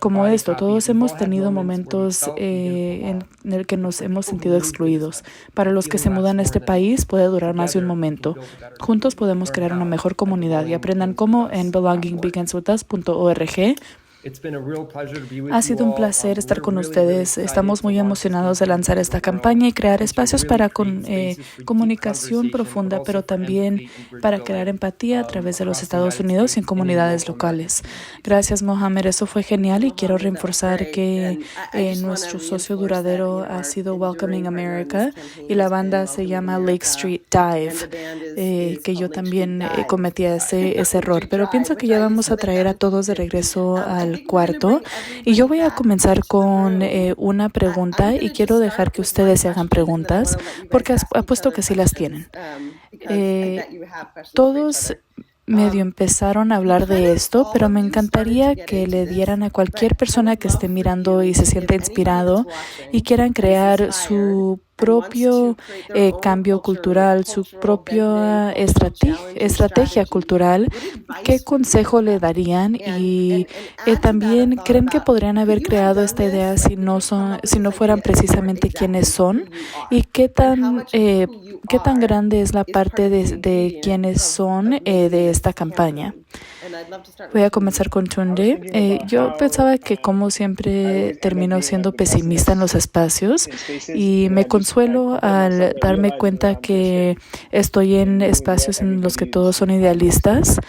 Como esto, todos hemos tenido momentos en el que nos hemos sentido excluidos. Para los que se mudan a este país puede durar más de un momento. Juntos podemos crear una mejor comunidad y aprendan cómo en belongingbeginswithus.org. Ha sido un placer estar con ustedes. Estamos muy emocionados de lanzar esta campaña y crear espacios para comunicación profunda, pero también para crear empatía a través de los Estados Unidos y en comunidades locales. Gracias, Mohamed. Eso fue genial y quiero reforzar que nuestro socio duradero ha sido Welcoming America y la banda se llama Lake Street Dive, que yo también cometía ese error, pero pienso que ya vamos a traer a todos de regreso al cuarto y yo voy a comenzar con una pregunta y quiero dejar que ustedes se hagan preguntas porque apuesto que sí las tienen. Todos medio empezaron a hablar de esto, pero me encantaría que le dieran a cualquier persona que esté mirando y se sienta inspirado y quieran crear su propio cambio cultural, su propia estrategia cultural, ¿qué consejo le darían? Y también, ¿creen que podrían haber creado esta idea si no fueran precisamente quienes son? ¿Y qué tan grande es la parte de quienes son de esta campaña? Voy a comenzar con Tunde. Yo pensaba que, como siempre, termino siendo pesimista en los espacios y me consuelo al darme cuenta que estoy en espacios en los que todos son idealistas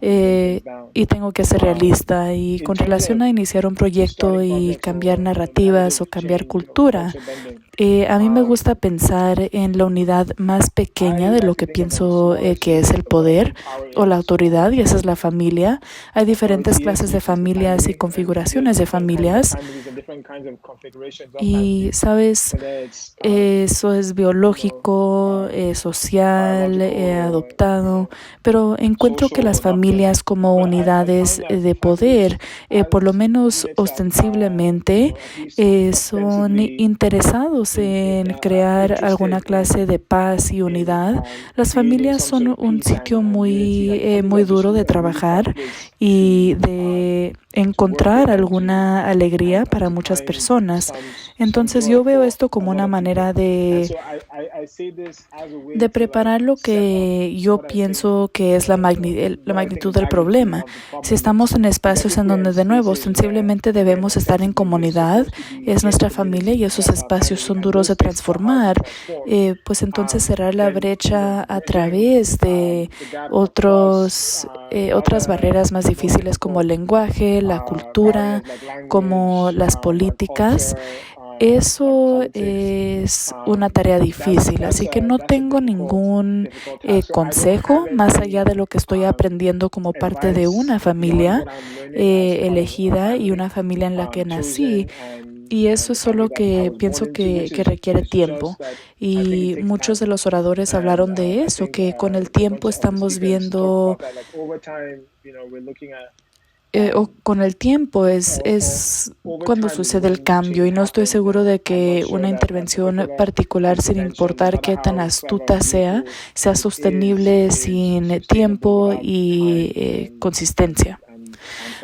y tengo que ser realista. Y con relación a iniciar un proyecto y cambiar narrativas o cambiar cultura, a mí me gusta pensar en la unidad más pequeña de lo que pienso que es el poder o la autoridad, y esa es la familia. Hay diferentes clases de familias y configuraciones de familias. Y, ¿sabes? Eso es biológico, social, adoptado, pero encuentro que las familias como unidades de poder, por lo menos ostensiblemente, son interesados en crear alguna clase de paz y unidad. Las familias son un sitio muy duro de trabajar y de encontrar alguna alegría para muchas personas. Entonces yo veo esto como una manera de preparar lo que yo pienso que es la magnitud del problema. Si estamos en espacios en donde, de nuevo, sensiblemente debemos estar en comunidad, es nuestra familia y esos espacios son duros de transformar, pues entonces cerrar la brecha a través de otras barreras más difíciles como el lenguaje, la cultura, como las políticas. Eso es una tarea difícil, así que no tengo ningún consejo más allá de lo que estoy aprendiendo como parte de una familia elegida y una familia en la que nací. Y eso es solo que pienso que requiere tiempo. Y muchos de los oradores hablaron de eso, que con el tiempo estamos viendo o con el tiempo es cuando sucede el cambio, y no estoy seguro de que una intervención particular, sin importar qué tan astuta sea sostenible sin tiempo y consistencia.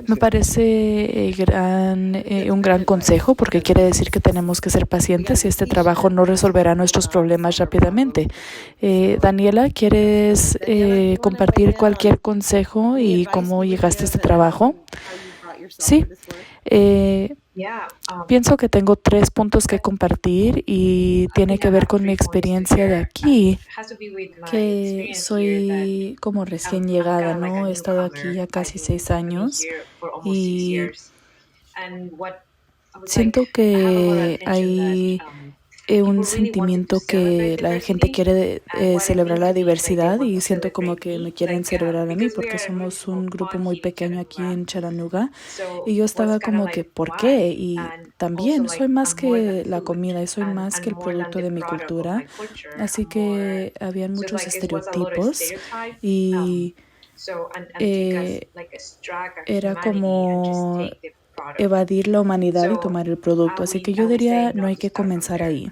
Me parece un gran consejo, porque quiere decir que tenemos que ser pacientes y este trabajo no resolverá nuestros problemas rápidamente. Daniela, ¿quieres compartir cualquier consejo y cómo llegaste a este trabajo? Sí. Pienso que tengo 3 puntos que compartir y tiene que ver con mi experiencia de aquí, que soy como recién llegada, ¿no? He estado aquí ya casi 6 años y siento que hay un sentimiento que la gente quiere celebrar la diversidad, y siento como que me quieren celebrar a mí porque somos un grupo muy pequeño aquí en Chattanooga, y yo estaba como que ¿por qué? Y también soy más que la comida y soy más que el producto de mi cultura, así que habían muchos estereotipos y era como evadir la humanidad y tomar el producto. Así que yo diría, no hay que comenzar ahí.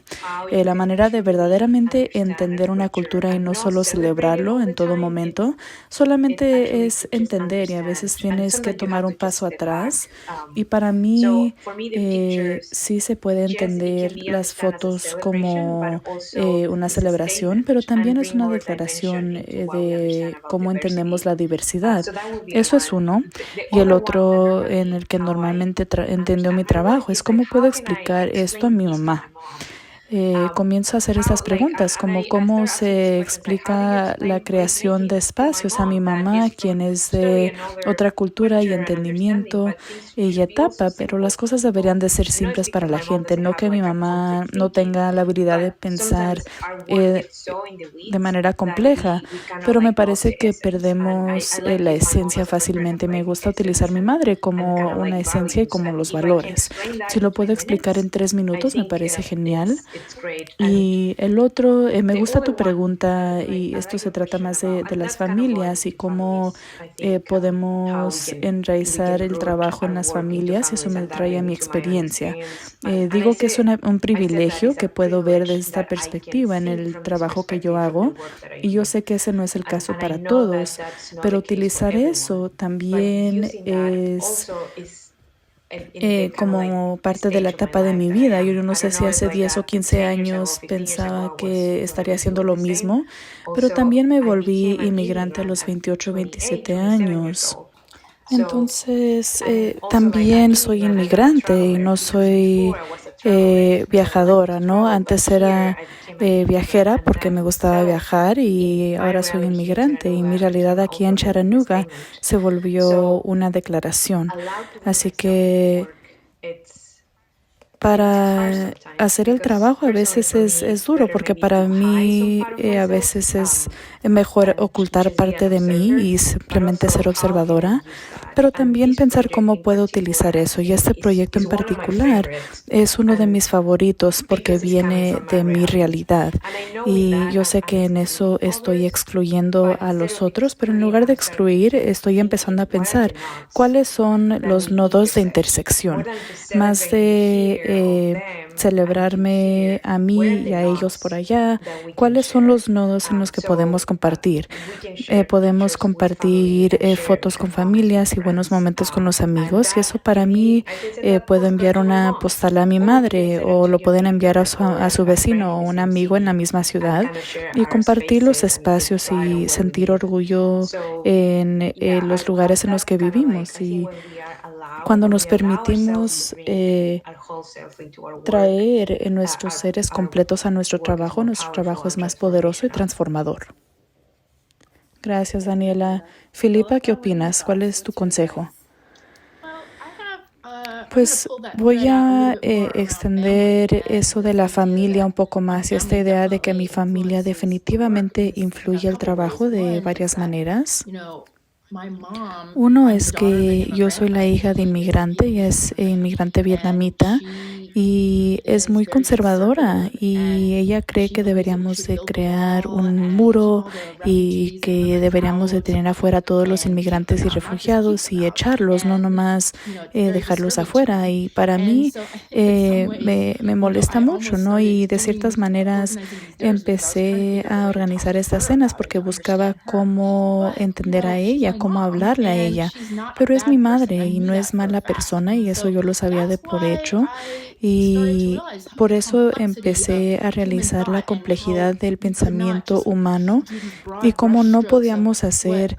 La manera de verdaderamente entender una cultura y no solo celebrarlo en todo momento, solamente es entender y a veces tienes que tomar un paso atrás. Y para mí sí se puede entender las fotos como una celebración, pero también es una declaración de cómo entendemos la diversidad. Eso es uno. Y el otro en el que normalmente entiendo mi trabajo es cómo puedo explicar esto a mi mamá. Comienzo a hacer estas preguntas, como cómo se explica la creación de espacios a mi mamá, quien es de otra cultura y entendimiento y etapa, pero las cosas deberían de ser simples para la gente, no que mi mamá no tenga la habilidad de pensar de manera compleja, pero me parece que perdemos la esencia fácilmente. Me gusta utilizar mi madre como una esencia y como los valores. Si lo puedo explicar en 3 minutos, me parece genial. Y el otro, me gusta tu pregunta y esto se trata más de las familias y cómo podemos enraizar el trabajo en las familias. Eso me trae a mi experiencia. Digo que es un privilegio que puedo ver desde esta perspectiva en el trabajo que yo hago y yo sé que ese no es el caso para todos, pero utilizar eso también es como parte de la etapa de mi vida. Yo no sé si hace 10 o 15 años pensaba que estaría haciendo lo mismo, pero también me volví inmigrante a los 28 o 27 años. Entonces, también soy inmigrante y no soy viajadora, ¿no? Antes era viajera porque me gustaba viajar y ahora soy inmigrante y mi realidad aquí en Chattanooga se volvió una declaración. Así que para hacer el trabajo a veces es duro porque para mí a veces es mejor ocultar parte de mí y simplemente ser observadora, pero también pensar cómo puedo utilizar eso. Y este proyecto en particular es uno de mis favoritos porque viene de mi realidad. Y yo sé que en eso estoy excluyendo a los otros, pero en lugar de excluir, estoy empezando a pensar cuáles son los nodos de intersección, más de celebrarme a mí y a ellos por allá. ¿Cuáles son los nodos en los que podemos compartir? Podemos compartir fotos con familias y buenos momentos con los amigos. Y eso para mí puedo enviar una postal a mi madre o lo pueden enviar a su vecino o un amigo en la misma ciudad y compartir los espacios y sentir orgullo en los lugares en los que vivimos. Y cuando nos permitimos traer nuestros seres completos a nuestro trabajo es más poderoso y transformador. Gracias, Daniela. Filipa, ¿qué opinas? ¿Cuál es tu consejo? Pues voy a extender eso de la familia un poco más y esta idea de que mi familia definitivamente influye el trabajo de varias maneras. Uno es que yo soy la hija de inmigrante y es inmigrante vietnamita y es muy conservadora y ella cree que deberíamos de crear un muro y que deberíamos de tener afuera a todos los inmigrantes y refugiados y echarlos, no nomás dejarlos afuera. Y para mí me molesta mucho, ¿no? Y de ciertas maneras empecé a organizar estas cenas porque buscaba cómo entender a ella, cómo hablarle a ella. Pero es mi madre y no es mala persona y eso yo lo sabía de por hecho. Y por eso empecé a realizar la complejidad del pensamiento humano y cómo no podíamos hacer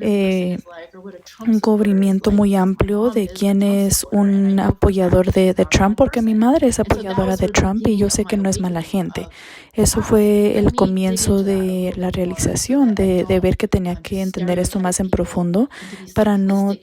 un cubrimiento muy amplio de quién es un apoyador de Trump, porque mi madre es apoyadora de Trump y yo sé que no es mala gente. Eso fue el comienzo de la realización, de ver que tenía que entender esto más en profundo para no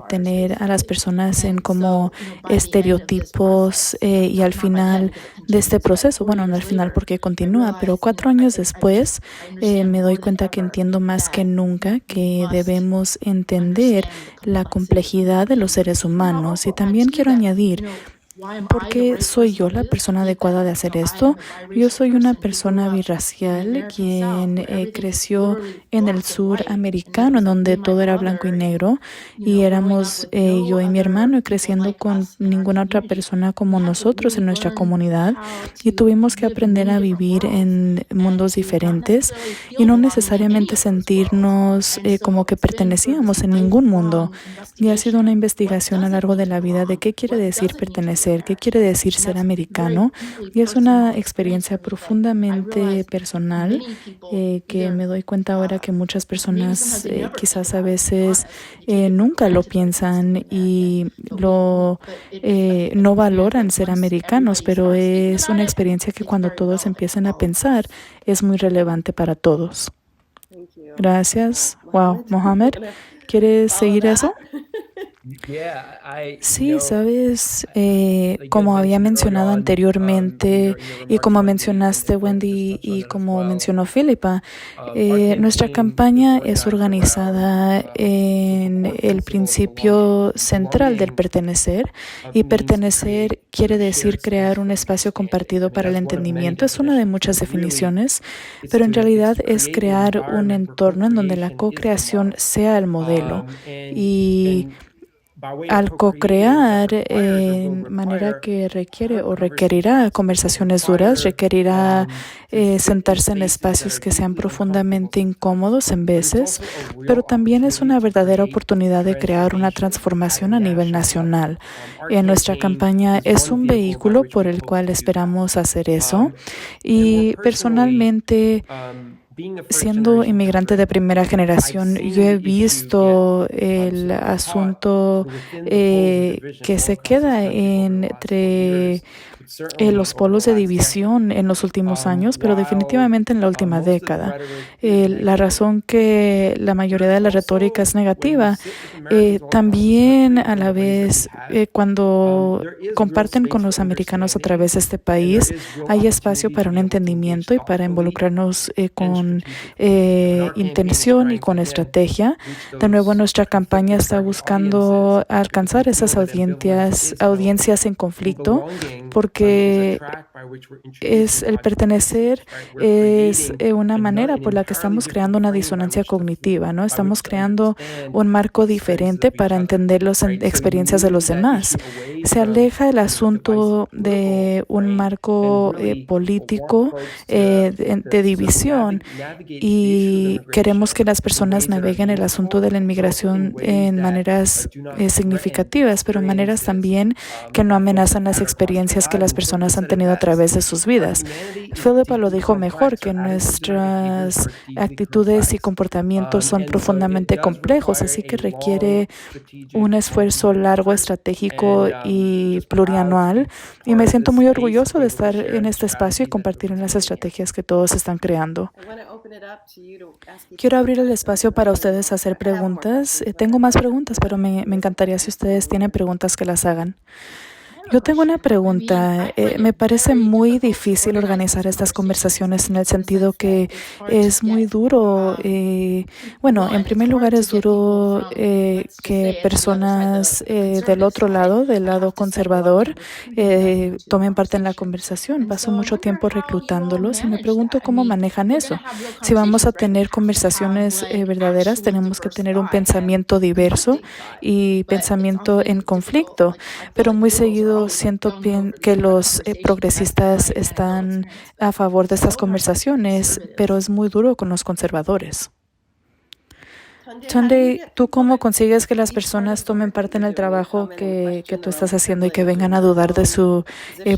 tener a las personas en como estereotipos y al final de este proceso, bueno, no al final porque continúa, pero 4 años después me doy cuenta que entiendo más que nunca que debemos entender la complejidad de los seres humanos. Y también quiero añadir ¿Por qué soy yo la persona adecuada de hacer esto? Yo soy una persona birracial quien creció en el sur americano, en donde todo era blanco y negro, y éramos yo y mi hermano creciendo con ninguna otra persona como nosotros en nuestra comunidad, y tuvimos que aprender a vivir en mundos diferentes y no necesariamente sentirnos como que pertenecíamos en ningún mundo. Y ha sido una investigación a lo largo de la vida de qué quiere decir pertenecer, qué quiere decir ser americano. Y es una experiencia profundamente personal que me doy cuenta ahora que muchas personas quizás a veces nunca lo piensan y no valoran ser americanos, pero es una experiencia que cuando todos empiezan a pensar es muy relevante para todos. Gracias. Wow, Mohammed, ¿quieres seguir eso? Sí, sabes, como había mencionado anteriormente y como mencionaste, Wendy, y como mencionó Philippa, nuestra campaña es organizada en el principio central del pertenecer, y pertenecer quiere decir crear un espacio compartido para el entendimiento. Es una de muchas definiciones, pero en realidad es crear un entorno en donde la co-creación sea el modelo. Y al co-crear en manera que requiere o requerirá conversaciones duras, requerirá sentarse en espacios que sean profundamente incómodos en veces, pero también es una verdadera oportunidad de crear una transformación a nivel nacional. Nuestra campaña es un vehículo por el cual esperamos hacer eso, y personalmente, siendo inmigrante de primera generación, yo he visto el asunto que se queda entre los polos de división en los últimos años, pero definitivamente en la última década. La razón que la mayoría de la retórica es negativa, también a la vez cuando comparten con los americanos a través de este país, hay espacio para un entendimiento y para involucrarnos con intención y con estrategia. De nuevo, nuestra campaña está buscando alcanzar esas audiencias en conflicto, porque es el pertenecer es una manera por la que estamos creando una disonancia cognitiva, ¿no? Estamos creando un marco diferente para entender las experiencias de los demás. Se aleja el asunto de un marco político de división, y queremos que las personas naveguen el asunto de la inmigración en maneras significativas, pero maneras también que no amenazan las experiencias que las personas han tenido a través de sus vidas. Philippa lo dijo mejor, que nuestras actitudes y comportamientos son profundamente complejos, así que requiere un esfuerzo largo, estratégico y plurianual. Y me siento muy orgulloso de estar en este espacio y compartir en las estrategias que todos están creando. Quiero abrir el espacio para ustedes hacer preguntas. Tengo más preguntas, pero me encantaría si ustedes tienen preguntas que las hagan. Yo tengo una pregunta. Me parece muy difícil organizar estas conversaciones en el sentido que es muy duro. Bueno, en primer lugar es duro que personas del otro lado, del lado conservador, tomen parte en la conversación. Paso mucho tiempo reclutándolos y me pregunto cómo manejan eso. Si vamos a tener conversaciones verdaderas, tenemos que tener un pensamiento diverso y pensamiento en conflicto, pero muy seguido siento bien que los progresistas están a favor de estas conversaciones, pero es muy duro con los conservadores. Tunde, ¿tú cómo consigues que las personas tomen parte en el trabajo que tú estás haciendo y que vengan a dudar de su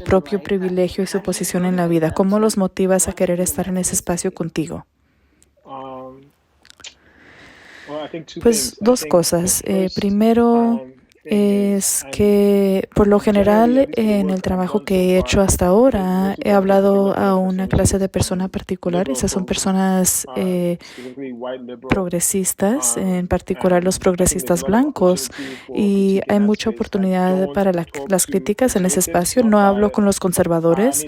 propio privilegio y su posición en la vida? ¿Cómo los motivas a querer estar en ese espacio contigo? Pues dos cosas. Primero, es que por lo general en el trabajo que he hecho hasta ahora he hablado a una clase de persona particular. Esas son personas progresistas, en particular los progresistas blancos, y hay mucha oportunidad para las críticas en ese espacio. No hablo con los conservadores,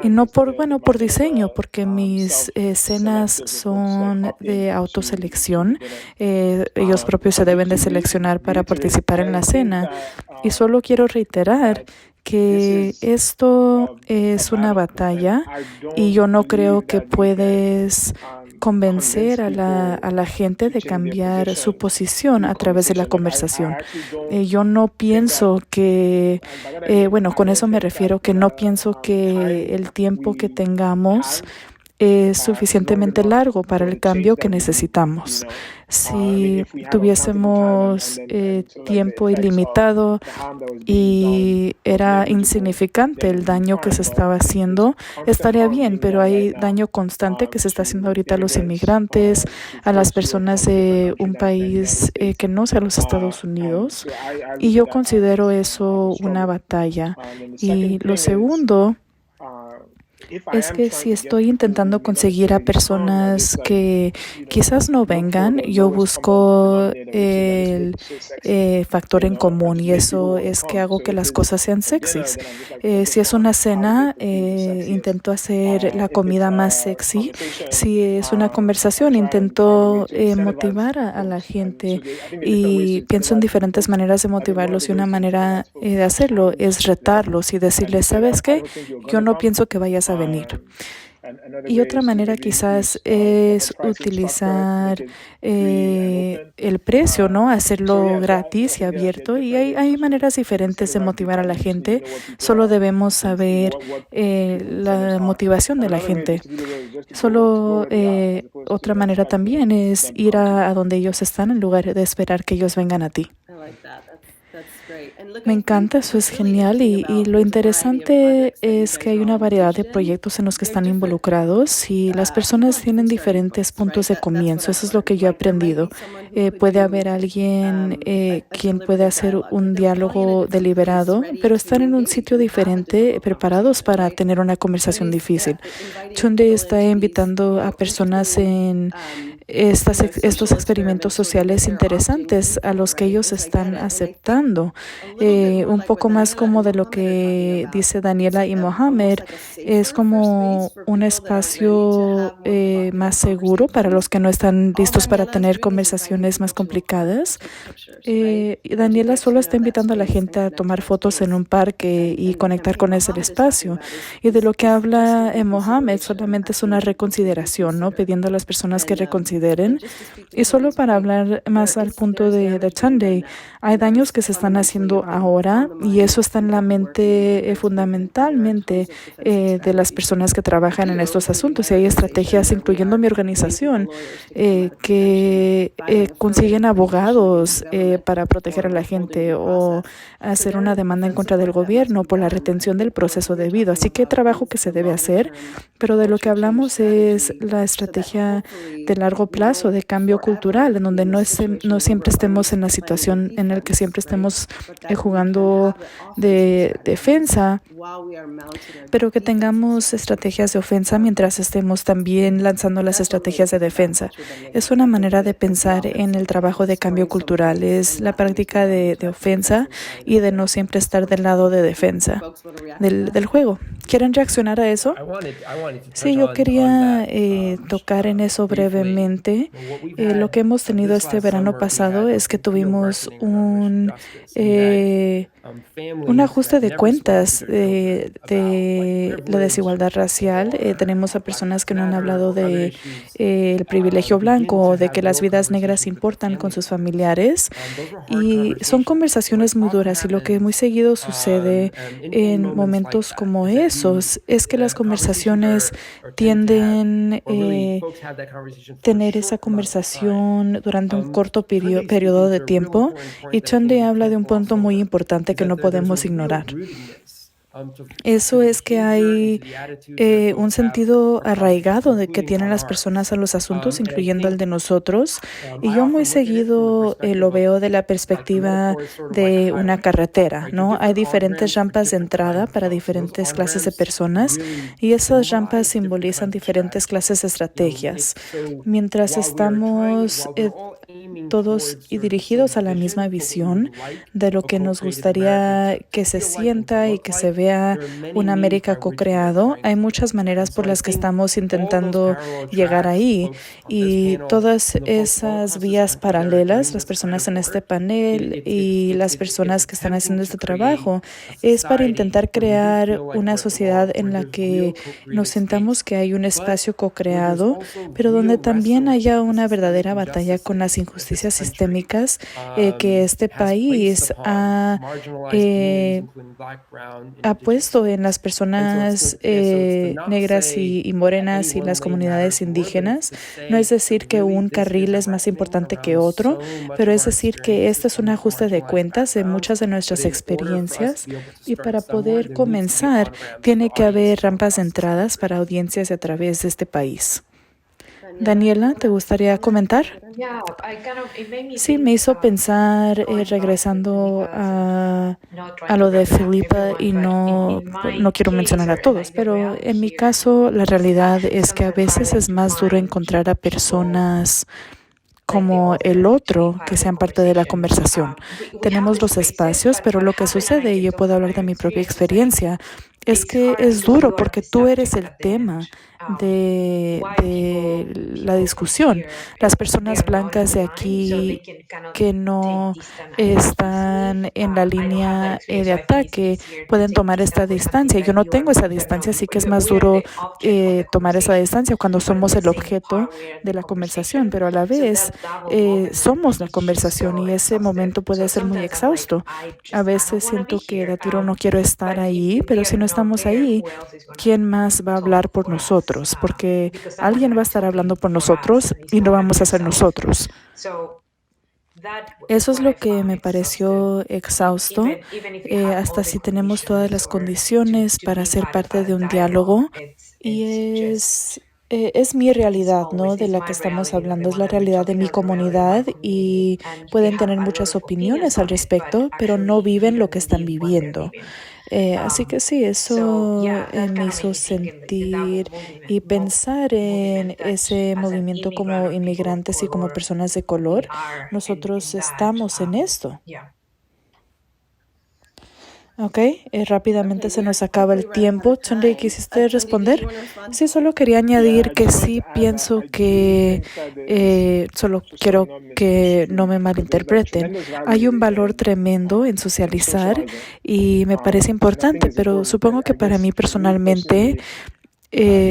y no por diseño, porque mis escenas son de autoselección. Ellos propios se deben de seleccionar para participar en la cena. Y solo quiero reiterar que esto es una batalla y yo no creo que puedes convencer a la gente de cambiar su posición a través de la conversación. Yo no pienso que, bueno, con eso me refiero que no pienso que el tiempo que tengamos es suficientemente largo para el cambio que necesitamos. Si tuviésemos tiempo ilimitado y era insignificante el daño que se estaba haciendo, estaría bien, pero hay daño constante que se está haciendo ahorita a los inmigrantes, a las personas de un país que no sea los Estados Unidos, y yo considero eso una batalla. Y lo segundo es que si estoy intentando conseguir a personas que quizás no vengan, yo busco el factor en común y eso es que hago que las cosas sean sexys. Si es una cena, intento hacer la comida más sexy. Si es una conversación, intento motivar a la gente y pienso en diferentes maneras de motivarlos y una manera de hacerlo es retarlos y decirles, ¿sabes qué? Yo no pienso que vayas a venir. Y otra manera quizás es utilizar el precio, ¿no? Hacerlo gratis y abierto. Y hay maneras diferentes de motivar a la gente. Solo debemos saber la motivación de la gente. Solo otra manera también es ir a donde ellos están en lugar de esperar que ellos vengan a ti. Me encanta, eso es genial y lo interesante es que hay una variedad de proyectos en los que están involucrados y las personas tienen diferentes puntos de comienzo. Eso es lo que yo he aprendido. Puede haber alguien quien puede hacer un diálogo deliberado, pero están en un sitio diferente, preparados para tener una conversación difícil. Chunde está invitando a personas en estos experimentos sociales interesantes a los que ellos están aceptando. Un poco más como de lo que dice Daniela y Mohamed, es como un espacio más seguro para los que no están listos para tener conversaciones más complicadas. Daniela solo está invitando a la gente a tomar fotos en un parque y conectar con ese espacio. Y de lo que habla Mohamed solamente es una reconsideración, ¿no? Pidiendo a las personas que reconsideren. Y solo para hablar más al punto de Sunday, hay daños que se están haciendo ahora y eso está en la mente fundamentalmente de las personas que trabajan en estos asuntos. Y hay estrategias, incluyendo mi organización, que consiguen abogados para proteger a la gente o hacer una demanda en contra del gobierno por la retención del proceso debido. Así que hay trabajo que se debe hacer, pero de lo que hablamos es la estrategia de largo plazo de cambio cultural, en donde no siempre estemos en la situación en la que siempre estemos jugando de defensa, pero que tengamos estrategias de ofensa mientras estemos también lanzando las estrategias de defensa. Es una manera de pensar en el trabajo de cambio cultural, es la práctica de ofensa y de no siempre estar del lado de defensa del juego. ¿Quieren reaccionar a eso? Sí, yo quería tocar en eso brevemente. Lo que hemos tenido este verano pasado es que tuvimos un ajuste de cuentas de la desigualdad racial. Tenemos a personas que no han hablado de el privilegio blanco, de que las vidas negras importan con sus familiares. Y son conversaciones muy duras y lo que muy seguido sucede en momentos como esos es que las conversaciones tienden a tener esa conversación durante un corto periodo de tiempo y Chande habla de un punto muy importante que no podemos ignorar. Eso es que hay un sentido arraigado de que tienen las personas a los asuntos, incluyendo el de nosotros. Y yo muy seguido lo veo de la perspectiva de una carretera, ¿no? Hay diferentes rampas de entrada para diferentes clases de personas y esas rampas simbolizan diferentes clases de estrategias. Mientras estamos todos y dirigidos a la misma visión de lo que nos gustaría que se sienta y que se vea vea una América co-creado, hay muchas maneras por las que estamos intentando llegar ahí, y todas esas vías paralelas, las personas en este panel y las personas que están haciendo este trabajo, es para intentar crear una sociedad en la que nos sintamos que hay un espacio co-creado, pero donde también haya una verdadera batalla con las injusticias sistémicas que este país ha puesto en las personas negras y morenas y las comunidades indígenas. No es decir que un carril es más importante que otro, pero es decir que este es un ajuste de cuentas de muchas de nuestras experiencias, y para poder comenzar tiene que haber rampas de entradas para audiencias a través de este país. Daniela, ¿te gustaría comentar? Sí, me hizo pensar, regresando a lo de Filipa, y no quiero mencionar a todos, pero en mi caso la realidad es que a veces es más duro encontrar a personas como el otro que sean parte de la conversación. Tenemos los espacios, pero lo que sucede, y yo puedo hablar de mi propia experiencia, es que es duro porque tú eres el tema de la discusión. Las personas blancas de aquí que no están en la línea de ataque pueden tomar esta distancia. Yo no tengo esa distancia, así que es más duro tomar esa distancia cuando somos el objeto de la conversación, pero a la vez somos la conversación, y ese momento puede ser muy exhausto. A veces siento que de tiro no quiero estar ahí, pero si no estamos ahí, ¿quién más va a hablar por nosotros? Porque alguien va a estar hablando por nosotros y no vamos a ser nosotros. Eso es lo que me pareció exhausto, hasta si tenemos todas las condiciones para ser parte de un diálogo, y es mi realidad, ¿no?, de la que estamos hablando, es la realidad de mi comunidad, y pueden tener muchas opiniones al respecto, pero no viven lo que están viviendo. Así que sí, eso me hizo sentir y pensar en ese movimiento como inmigrantes y como personas de color. Nosotros estamos en esto. Ok, rápidamente se nos acaba el tiempo. Tunde, ¿quisiste responder? Sí, solo quería añadir que sí pienso que, solo quiero que no me malinterpreten, hay un valor tremendo en socializar y me parece importante, pero supongo que para mí personalmente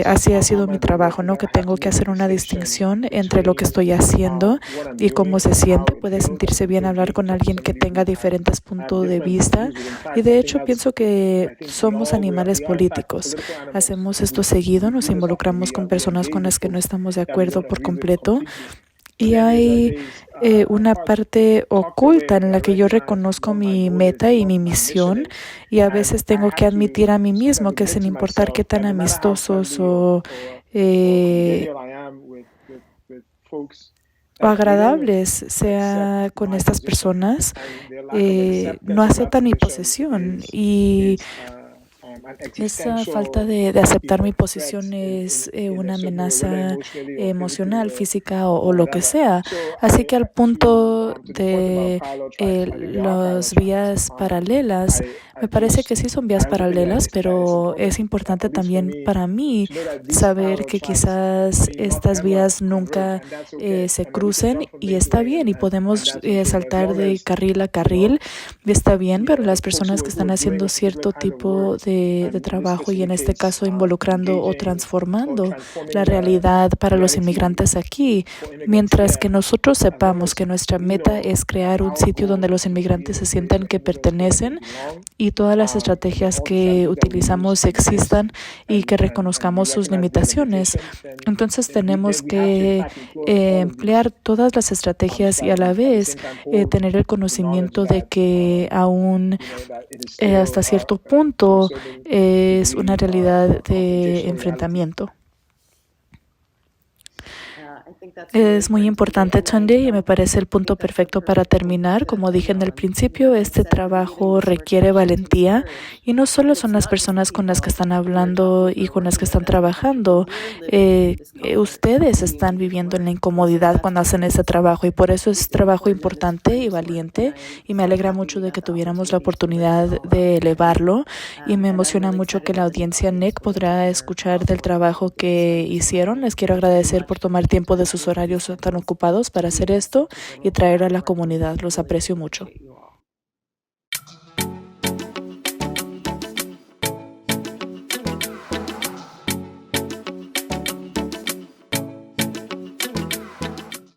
así ha sido mi trabajo, ¿no? Que tengo que hacer una distinción entre lo que estoy haciendo y cómo se siente. Puede sentirse bien hablar con alguien que tenga diferentes puntos de vista. Y de hecho pienso que somos animales políticos. Hacemos esto seguido, nos involucramos con personas con las que no estamos de acuerdo por completo. Y hay una parte oculta en la que yo reconozco mi meta y mi misión, y a veces tengo que admitir a mí mismo que sin importar qué tan amistosos o agradables sea con estas personas, no aceptan mi posición, y esa falta de aceptar mi posición es una amenaza emocional, física o lo que sea. Así que al punto de las vías paralelas, me parece que sí son vías paralelas, pero es importante también para mí saber que quizás estas vías nunca se crucen, y está bien, y podemos saltar de carril a carril, y está bien, pero las personas que están haciendo cierto tipo de trabajo, y en este caso involucrando o transformando la realidad para los inmigrantes aquí, mientras que nosotros sepamos que nuestra meta es crear un sitio donde los inmigrantes se sientan que pertenecen, y todas las estrategias que utilizamos existan y que reconozcamos sus limitaciones. Entonces tenemos que emplear todas las estrategias y a la vez tener el conocimiento de que aún hasta cierto punto es una realidad de enfrentamiento. Es muy importante, Tunde, y me parece el punto perfecto para terminar. Como dije en el principio, este trabajo requiere valentía y no solo son las personas con las que están hablando y con las que están trabajando. Ustedes están viviendo en la incomodidad cuando hacen este trabajo y por eso es trabajo importante y valiente y me alegra mucho de que tuviéramos la oportunidad de elevarlo y me emociona mucho que la audiencia NEC podrá escuchar del trabajo que hicieron. Les quiero agradecer por tomar tiempo de sus horarios tan ocupados para hacer esto y traer a la comunidad. Los aprecio mucho.